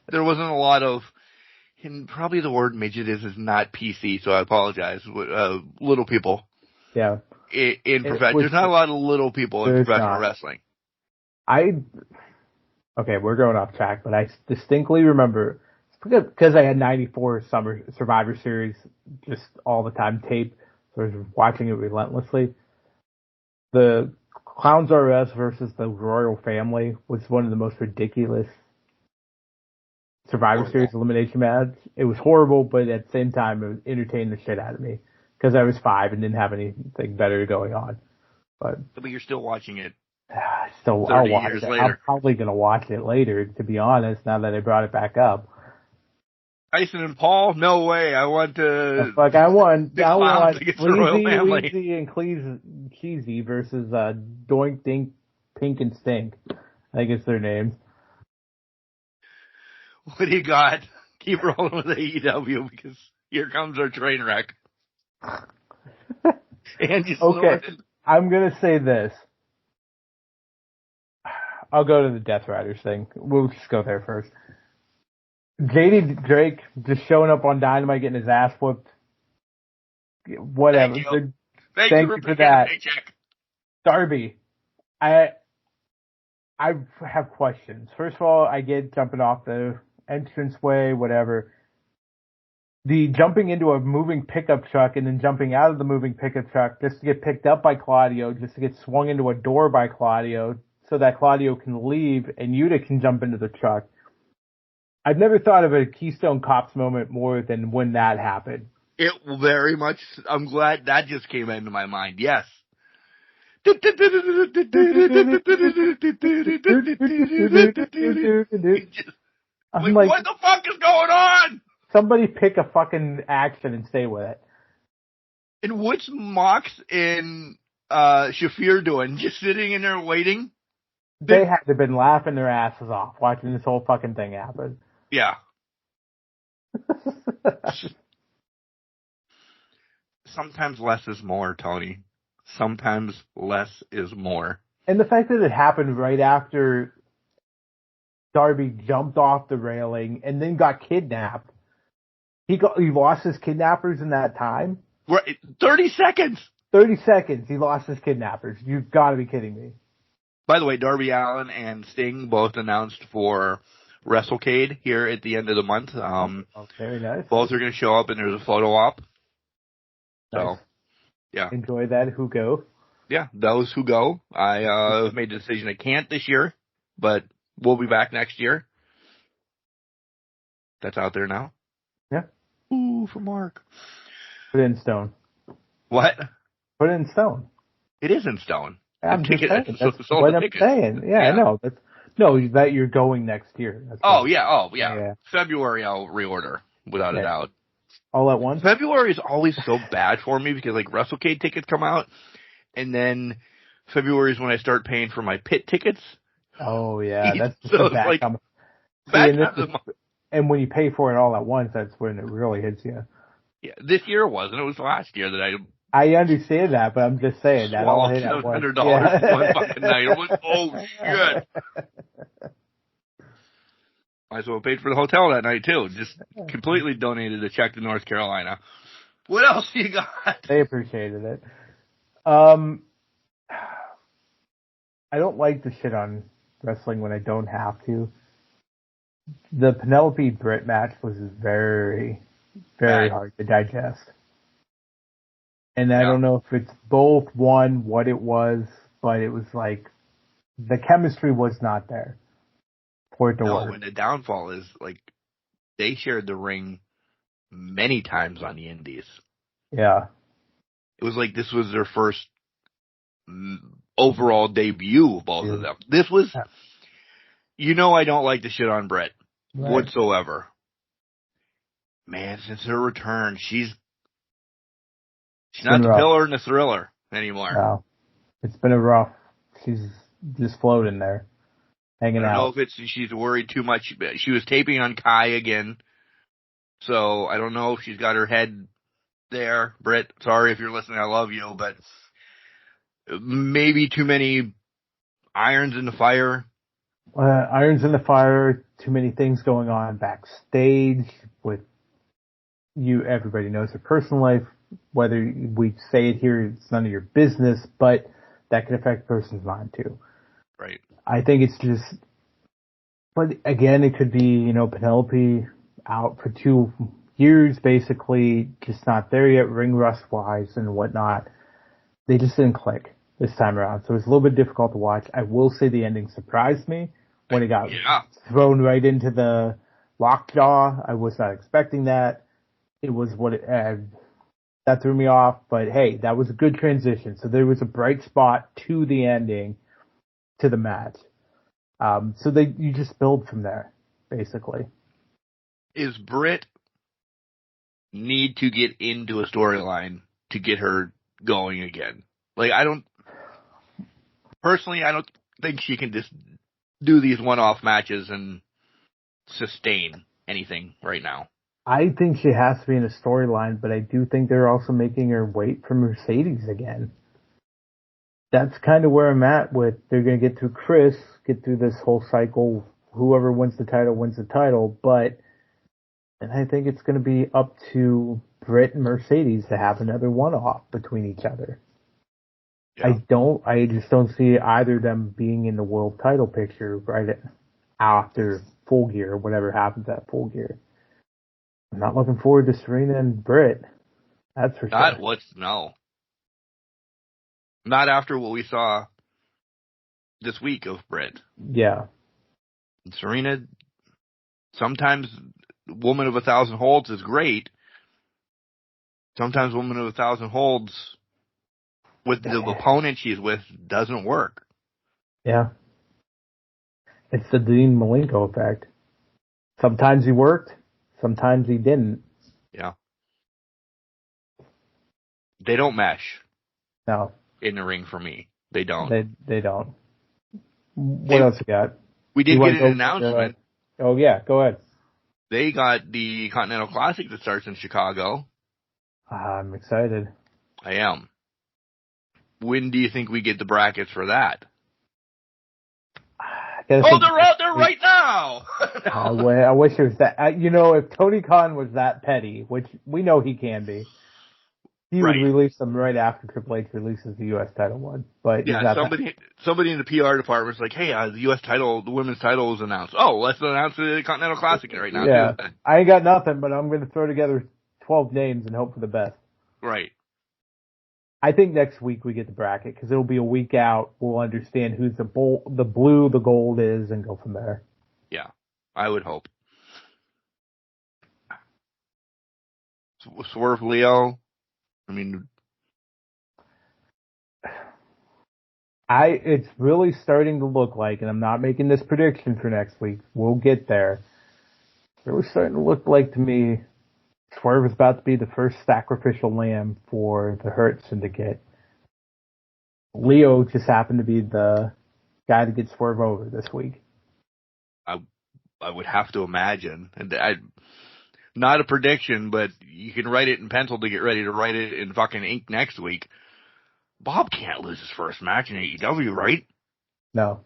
there wasn't a lot of, and probably the word midget is not PC, so I apologize. Little people. Yeah. In professional, there's not a lot of little people in professional wrestling. Okay, we're going off track, but I distinctly remember, because I had 94 Summer Survivor Series just all the time taped, so I was watching it relentlessly. The Clowns R Us versus the Royal Family was one of the most ridiculous Survivor Series elimination match. It was horrible, but at the same time, it was entertaining the shit out of me because I was 5 and didn't have anything better going on. But you're still watching it. I'll watch it. Later. I'm probably going to watch it later, to be honest, now that I brought it back up. Tyson and Paul? No way. I want to... I want Sleazy and Cheesy versus Doink, Dink, Pink, and Stink. I think it's their names. What do you got? Keep rolling with AEW, because here comes our train wreck. Okay, I'm going to say this. I'll go to the Death Riders thing. We'll just go there first. JD Drake just showing up on Dynamite, getting his ass whooped. Whatever. Thank you for that. Darby, I have questions. First of all, I get jumping off the entranceway, whatever. The jumping into a moving pickup truck and then jumping out of the moving pickup truck just to get picked up by Claudio, just to get swung into a door by Claudio so that Claudio can leave and Yuta can jump into the truck. I've never thought of a Keystone Cops moment more than when that happened. It very much, I'm glad that just came into my mind. Yes. What the fuck is going on? Somebody pick a fucking action and stay with it. And what's Mox and Shafir doing? Just sitting in there waiting? They had to have been laughing their asses off watching this whole fucking thing happen. Yeah. Sometimes less is more, Tony. Sometimes less is more. And the fact that it happened right after Darby jumped off the railing and then got kidnapped. He lost his kidnappers in that time. 30 seconds. 30 seconds. He lost his kidnappers. You've got to be kidding me. By the way, Darby Allin and Sting both announced for WrestleCade here at the end of the month. Very nice. Both are going to show up, and there's a photo op. Nice. So, yeah. Enjoy that. Who go? Yeah, those who go. I made the decision I can't this year, but we'll be back next year. That's out there now. Yeah. Ooh, for Mark. Put it in stone. What? Put it in stone. It is in stone. I'm just saying. That's what I'm saying. Yeah, I know. That you're going next year. Yeah. February I'll reorder, without a doubt. All at once? February is always so bad for me because, like, WrestleCade tickets come out, and then February is when I start paying for my pit tickets. Oh, yeah. That's so bad. like, and when you pay for it all at once, that's when it really hits you. Yeah, this year it wasn't. It was last year that I understand that, but I'm just saying that all hit at once. $700 one fucking night. It was, oh, shit. Might as well paid for the hotel that night, too. Just completely donated a check to North Carolina. What else you got? They appreciated it. I don't like to shit on wrestling when I don't have to. The Penelope Britt match was very, very hard to digest. And I don't know if it's both, what it was, but it was like, the chemistry was not there for it to work. And the downfall is, like, they shared the ring many times on the Indies. Yeah. It was like this was their first overall debut, both of them. This was, I don't like to shit on Britt whatsoever. Man, since her return, she's not the pillar and the thriller anymore. No. It's been she's just floating there, hanging out. I don't know if she's worried too much. She was taping on Kai again, so I don't know if she's got her head there. Britt, sorry if you're listening, I love you, but maybe too many irons in the fire. Irons in the fire, too many things going on backstage with everybody knows her personal life. Whether we say it here, it's none of your business, but that could affect a person's mind too. Right. I think it's just, but again, it could be, Penelope out for 2 years, basically, just not there yet, ring rust wise and whatnot. They just didn't click this time around. So it was a little bit difficult to watch. I will say the ending surprised me when it got thrown right into the lockjaw. I was not expecting that. It was that threw me off, but hey, that was a good transition. So there was a bright spot to the ending, to the match. So you just build from there, basically. Is Britt need to get into a storyline to get her going again? Like, I don't think she can just do these one-off matches and sustain anything right now. I think she has to be in a storyline, but I do think they're also making her wait for Mercedes again. That's kind of where I'm at with, they're going to get through Chris, get through this whole cycle, whoever wins the title, but and I think it's going to be up to Britt and Mercedes to have another one-off between each other. Yeah. I just don't see either of them being in the world title picture right after Full Gear, whatever happens at Full Gear. I'm not looking forward to Serena and Britt. That's for sure. No. Not after what we saw this week of Britt. Yeah. Serena, sometimes Woman of 1,000 Holds is great. Sometimes Woman of 1,000 Holds with the opponent she's with doesn't work. Yeah. It's the Dean Malenko effect. Sometimes he worked, sometimes he didn't. Yeah. They don't mesh. No. In the ring for me. They don't. They don't. What else you got? We did You get wanna an go- announcement. Oh yeah, go ahead. They got the Continental Classic that starts in Chicago. I'm excited. I am. When do you think we get the brackets for that? They're out there right now! I wish it was that. If Tony Khan was that petty, which we know he can be, he would release them right after Triple H releases the U.S. title one. But yeah, somebody in the PR department's like, hey, the U.S. title, the women's title was announced. Oh, let's announce the Continental Classic right now. Yeah, too. I ain't got nothing, but I'm going to throw together 12 names and hope for the best. Right. I think next week we get the bracket because it'll be a week out. We'll understand who's the blue, the gold is, and go from there. Yeah, I would hope. Swerve Leo. I mean, it's really starting to look like, and I'm not making this prediction for next week. We'll get there. It's really starting to look like to me, Swerve is about to be the first sacrificial lamb for the Hurt Syndicate. Leo just happened to be the guy to get Swerve over this week. I would have to imagine, and not a prediction, but you can write it in pencil to get ready to write it in fucking ink next week. Bob can't lose his first match in AEW, right? No.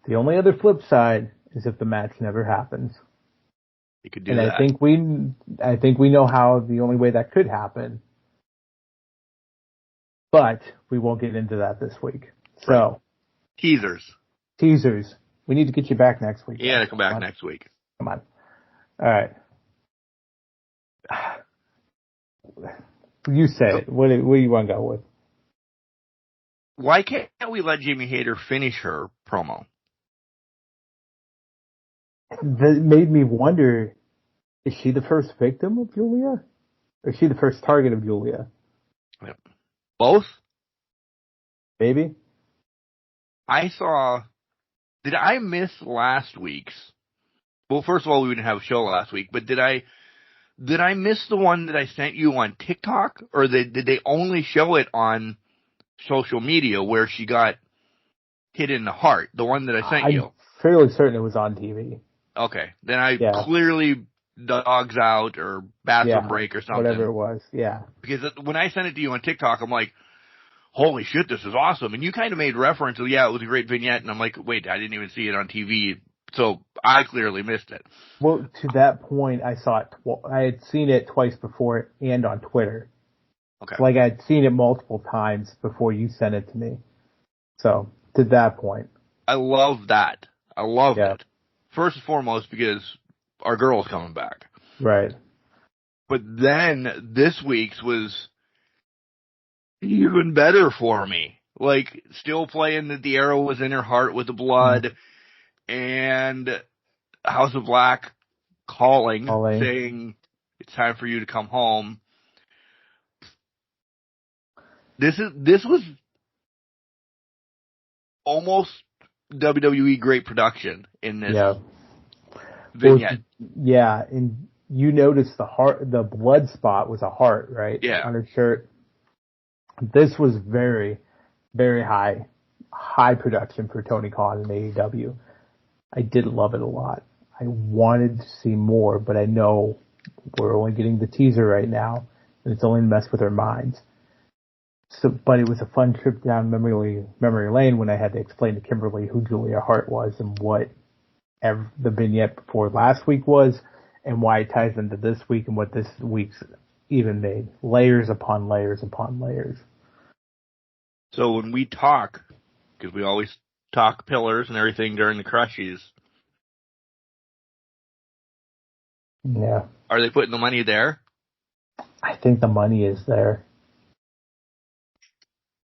The only other flip side is if the match never happens. You could do and that. I think we know how the only way that could happen. But we won't get into that this week. So Teasers. We need to get you back next week. Yeah, to come back next week. Come on. All right. You say it. What do you want to go with? Why can't we let Jamie Hayter finish her promo? That made me wonder, is she the first victim of Julia? Or is she the first target of Julia? Yep. Both? Maybe. Did I miss last week's? Well, first of all, we didn't have a show last week, but did I miss the one that I sent you on TikTok? Or did they only show it on social media where she got hit in the heart? The one that I sent you? I'm fairly certain it was on TV. Okay. Then I clearly dogs out or bathroom break or something. Whatever it was, yeah. Because when I sent it to you on TikTok, I'm like, holy shit, this is awesome. And you kind of made reference to, it was a great vignette. And I'm like, wait, I didn't even see it on TV. So I clearly missed it. Well, to that point, I saw it. I had seen it twice before and on Twitter. Okay. Like I had seen it multiple times before you sent it to me. So to that point. I love that. I love it. First and foremost, because our girl's coming back. Right. But then this week's was even better for me. Like, still playing that the arrow was in her heart with the blood, and House of Black calling, saying, it's time for you to come home. This was almost WWE great production in this vignette. Yeah, and you noticed the blood spot was a heart, right? Yeah. On her shirt. This was very, very high production for Tony Khan and AEW. I did love it a lot. I wanted to see more, but I know we're only getting the teaser right now, and it's only messed with our minds. So, but it was a fun trip down memory lane when I had to explain to Kimberly who Julia Hart was and what the vignette before last week was, and why it ties into this week and what this week's even made. Layers upon layers upon layers. So when we talk, because we always talk pillars and everything during the crushes. Yeah. Are they putting the money there? I think the money is there.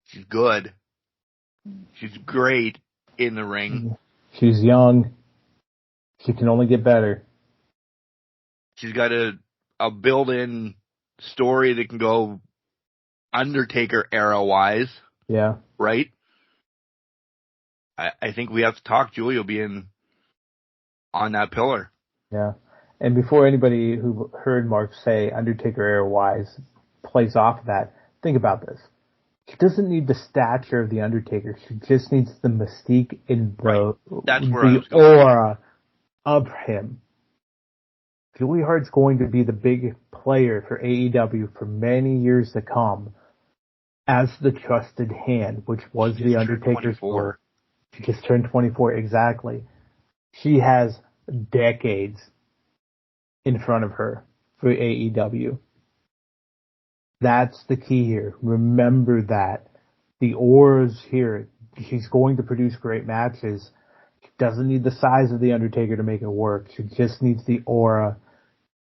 She's good. She's great in the ring. She's young. She can only get better. She's got a built-in story that can go Undertaker era-wise. Yeah. Right? I think we have to talk Julia being on that pillar. Yeah. And before anybody who heard Mark say Undertaker era-wise plays off of that, think about this. She doesn't need the stature of The Undertaker. She just needs the mystique and the aura of him. Julia Hart's going to be the big player for AEW for many years to come as the trusted hand, which was The Undertaker's work. She just turned 24, exactly. She has decades in front of her for AEW. That's the key here. Remember that. The aura's here. She's going to produce great matches. She doesn't need the size of The Undertaker to make it work. She just needs the aura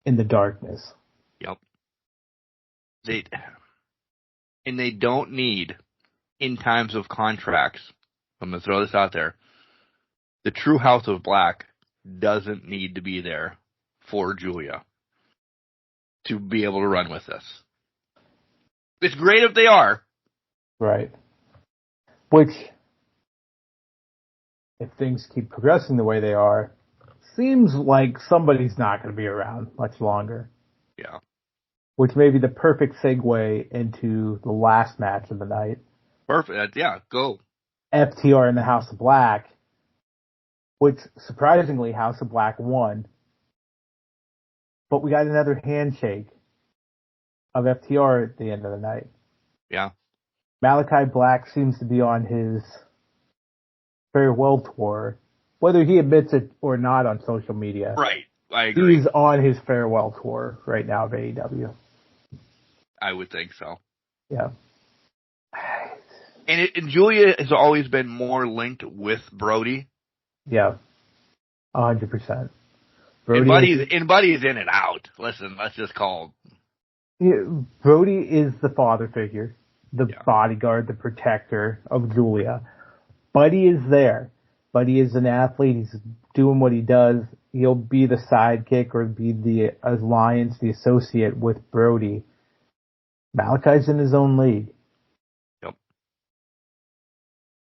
in the darkness. Yep. They don't need, in times of contracts, I'm going to throw this out there, the true House of Black doesn't need to be there for Julia to be able to run with this. It's great if they are. Right. Which, if things keep progressing the way they are, seems like somebody's not going to be around much longer. Yeah. Which may be the perfect segue into the last match of the night. Perfect. Yeah, go. FTR in the House of Black, which surprisingly House of Black won. But we got another handshake of FTR at the end of the night. Yeah. Malachi Black seems to be on his farewell tour, whether he admits it or not on social media. Right. I agree. He's on his farewell tour right now of AEW. I would think so. Yeah. And Julia has always been more linked with Brody. Yeah. 100%. And Buddy's in and out. Listen, let's just call him. Brody is the father figure, the bodyguard, the protector of Julia. Buddy is there. Buddy is an athlete. He's doing what he does. He'll be the sidekick or be the alliance, the associate with Brody. Malachi's in his own league. Yep.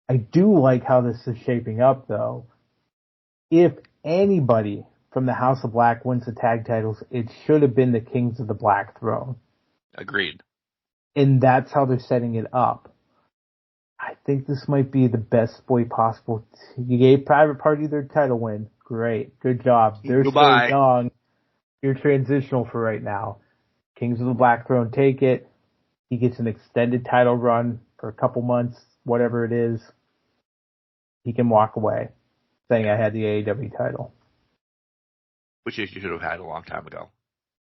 I do like how this is shaping up, though. If anybody from the House of Black wins the tag titles, it should have been the Kings of the Black Throne. Agreed. And that's how they're setting it up. I think this might be the best way possible. You gave Private Party their title win. Great. Good job. They're Goodbye. still young. You're transitional for right now. Kings of the Black Throne take it. He gets an extended title run for a couple months, whatever it is. He can walk away saying, I had the AEW title. Which you should have had a long time ago.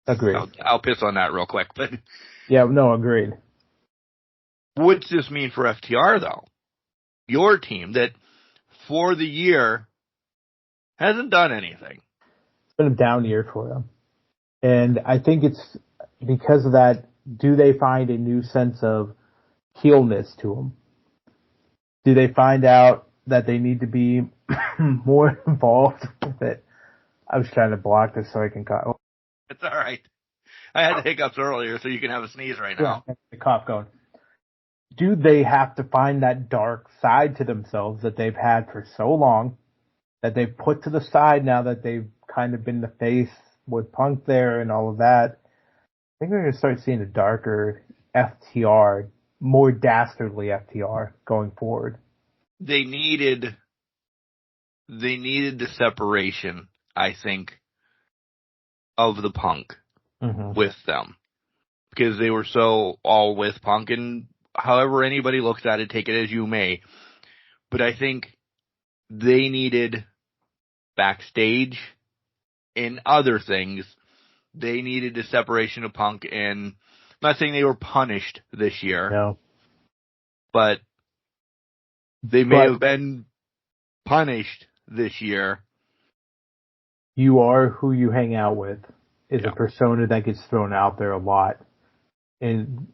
Agreed. I'll piss on that real quick. But yeah, no, agreed. What's this mean for FTR, though? Your team that, for the year, hasn't done anything. It's been a down year for them. And I think it's because of that, do they find a new sense of heelness to them? Do they find out that they need to be more involved with it? I was trying to block this so I can cough. It's all right. I had the hiccups earlier, so you can have a sneeze right now. Yeah, the cough going. Do they have to find that dark side to themselves that they've had for so long, that they've put to the side now that they've kind of been the face with Punk there and all of that? I think we're going to start seeing a darker FTR, more dastardly FTR going forward. They needed the separation, I think, of the Punk with them. Because they were so all with Punk, and however anybody looks at it, take it as you may. But I think they needed backstage and other things. They needed a separation of Punk, and I'm not saying they were punished this year. No. But they may have been punished this year. You are who you hang out with is a persona that gets thrown out there a lot. And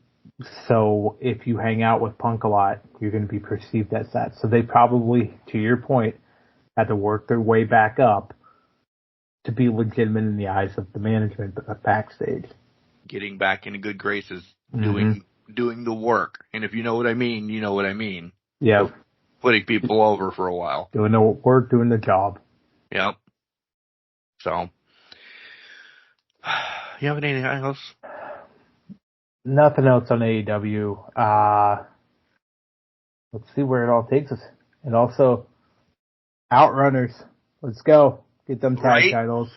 so if you hang out with Punk a lot, you're going to be perceived as that. So they probably, to your point, had to work their way back up to be legitimate in the eyes of the management backstage. Getting back into good graces, doing the work. And if you know what I mean, you know what I mean. Yeah. Putting people over for a while. Doing the work, doing the job. Yep. So, you have anything else? Nothing else on AEW. let's see where it all takes us. And also, Outrunners. Let's go. Get them tag titles.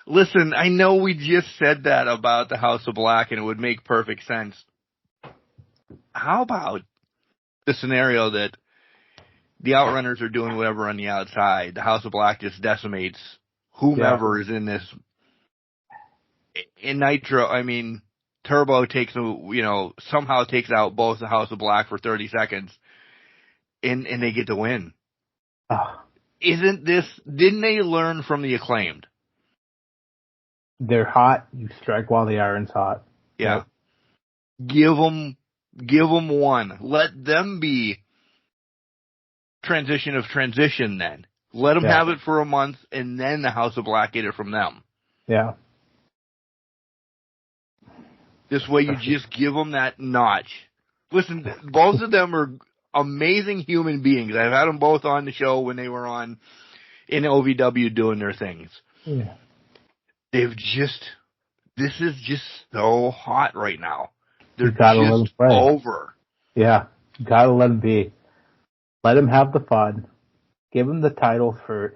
Listen, I know we just said that about the House of Black, and it would make perfect sense. How about the scenario that the Outrunners are doing whatever on the outside, the House of Black just decimates whomever is in this. In Nitro, I mean, Turbo takes, somehow takes out both the House of Black for 30 seconds, and they get to win. Oh. Didn't they learn from the Acclaimed? They're hot. You strike while the iron's hot. Yeah. Give them one. Let them be transition of transition then. Let them have it for a month, and then the House of Black get it from them. Yeah. This way you just give them that notch. Listen, both of them are amazing human beings. I've had them both on the show when they were in OVW doing their things. Yeah. This is just so hot right now. They're just over. Yeah. You gotta let them be. Let them have the fun. Give them the title for,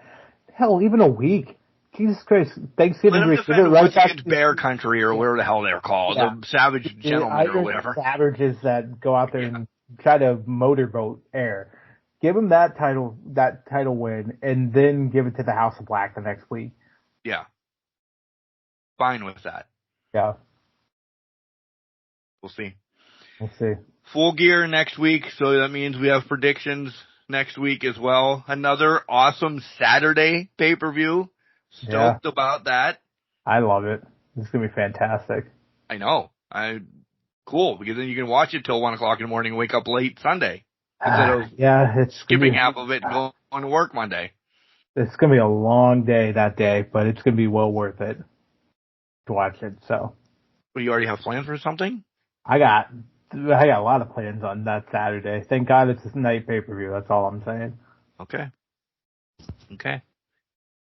hell, even a week. Jesus Christ. Thanksgiving week. Against Bear Country or whatever the hell they're called. Yeah. The Savage Gentlemen or whatever. Savages that go out there and try to motorboat air. Give them that title win, and then give it to the House of Black the next week. Yeah. Fine with that. Yeah. We'll see. We'll see. Full Gear next week, so that means we have predictions next week as well. Another awesome Saturday pay-per-view. Stoked about that. I love it. It's going to be fantastic. I know. Cool, because then you can watch it till 1 o'clock in the morning and wake up late Sunday. Instead of it's skipping half of it and going to work Monday. It's going to be a long day that day, but it's going to be well worth it to watch it. So, Well, you already have plans for something? I got a lot of plans on that Saturday. Thank God it's a night pay-per-view. That's all I'm saying. Okay.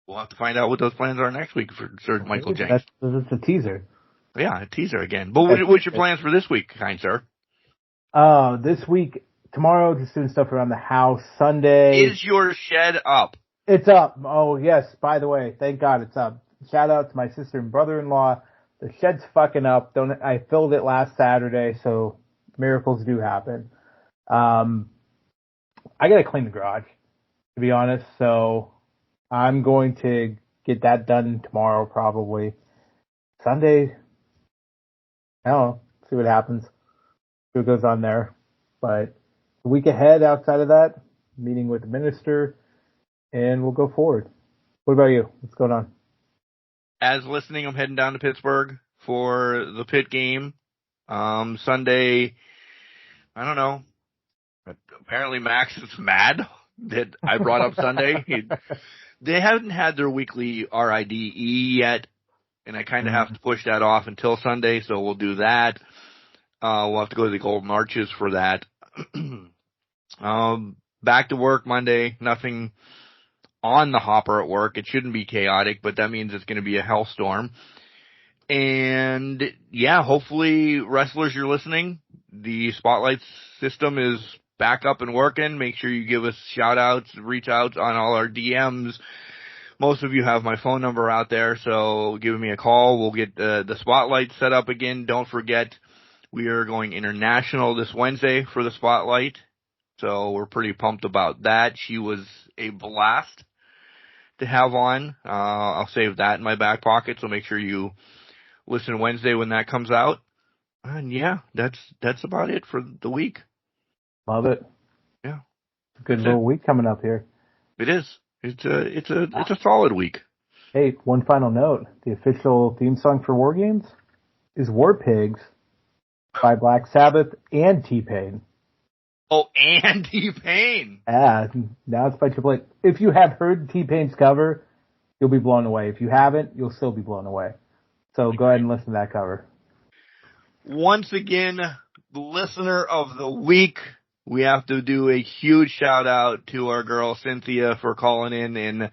We'll have to find out what those plans are next week for Sir Michael Jenks. That's a teaser. Yeah, a teaser again. But what's your plans for this week, kind sir? This week, tomorrow, just doing stuff around the house. Sunday. Is your shed up? It's up. Oh, yes. By the way, thank God it's up. Shout out to my sister and brother-in-law. The shed's fucking up. I filled it last Saturday, so miracles do happen. I gotta clean the garage, to be honest, so I'm going to get that done tomorrow probably. Sunday, I don't know, see what happens. See what goes on there. But the week ahead outside of that, meeting with the minister, and we'll go forward. What about you? What's going on? As listening, I'm heading down to Pittsburgh for the Pitt game. Sunday, I don't know. Apparently Max is mad that I brought up Sunday. They haven't had their weekly RIDE yet, and I kind of have to push that off until Sunday, so we'll do that. We'll have to go to the Golden Arches for that. Back to work Monday. Nothing on the hopper at work. It shouldn't be chaotic, but that means it's going to be a hellstorm. And yeah, hopefully wrestlers, you're listening. The Spotlight system is back up and working. Make sure you give us shout outs, reach out on all our DMs. Most of you have my phone number out there, so give me a call. We'll get the Spotlight set up again. Don't forget, we are going international this Wednesday for the Spotlight. So we're pretty pumped about that. She was a blast to have on. I'll save that in my back pocket, so make sure you listen Wednesday when that comes out. And yeah, that's about it for the week. Love it. Yeah. Good little week coming up here. It is. It's a solid week. Hey, one final note. The official theme song for War Games is War Pigs by Black Sabbath and T-Pain. Oh, and T-Pain. Yeah, now it's by Triple H. If you have heard T-Pain's cover, you'll be blown away. If you haven't, you'll still be blown away. So go ahead and listen to that cover. Once again, listener of the week, we have to do a huge shout out to our girl Cynthia for calling in and not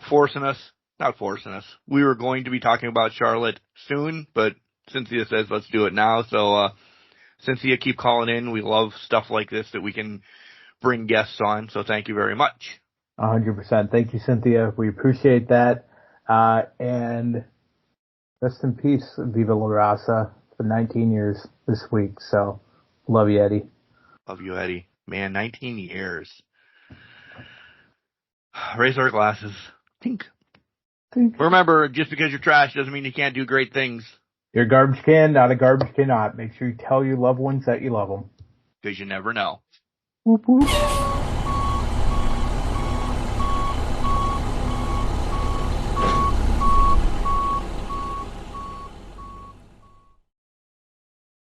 forcing us. We were going to be talking about Charlotte soon, but Cynthia says let's do it now. So, Cynthia, keep calling in. We love stuff like this that we can bring guests on, so thank you very much. 100%. Thank you, Cynthia. We appreciate that. And rest in peace, Viva La Raza, for 19 years this week. So, love you, Eddie. Love you, Eddie. Man, 19 years. Raise our glasses. Tink. Remember, just because you're trash doesn't mean you can't do great things. You're a garbage can, not a garbage cannot. Make sure you tell your loved ones that you love them. Because you never know. Whoop, whoop.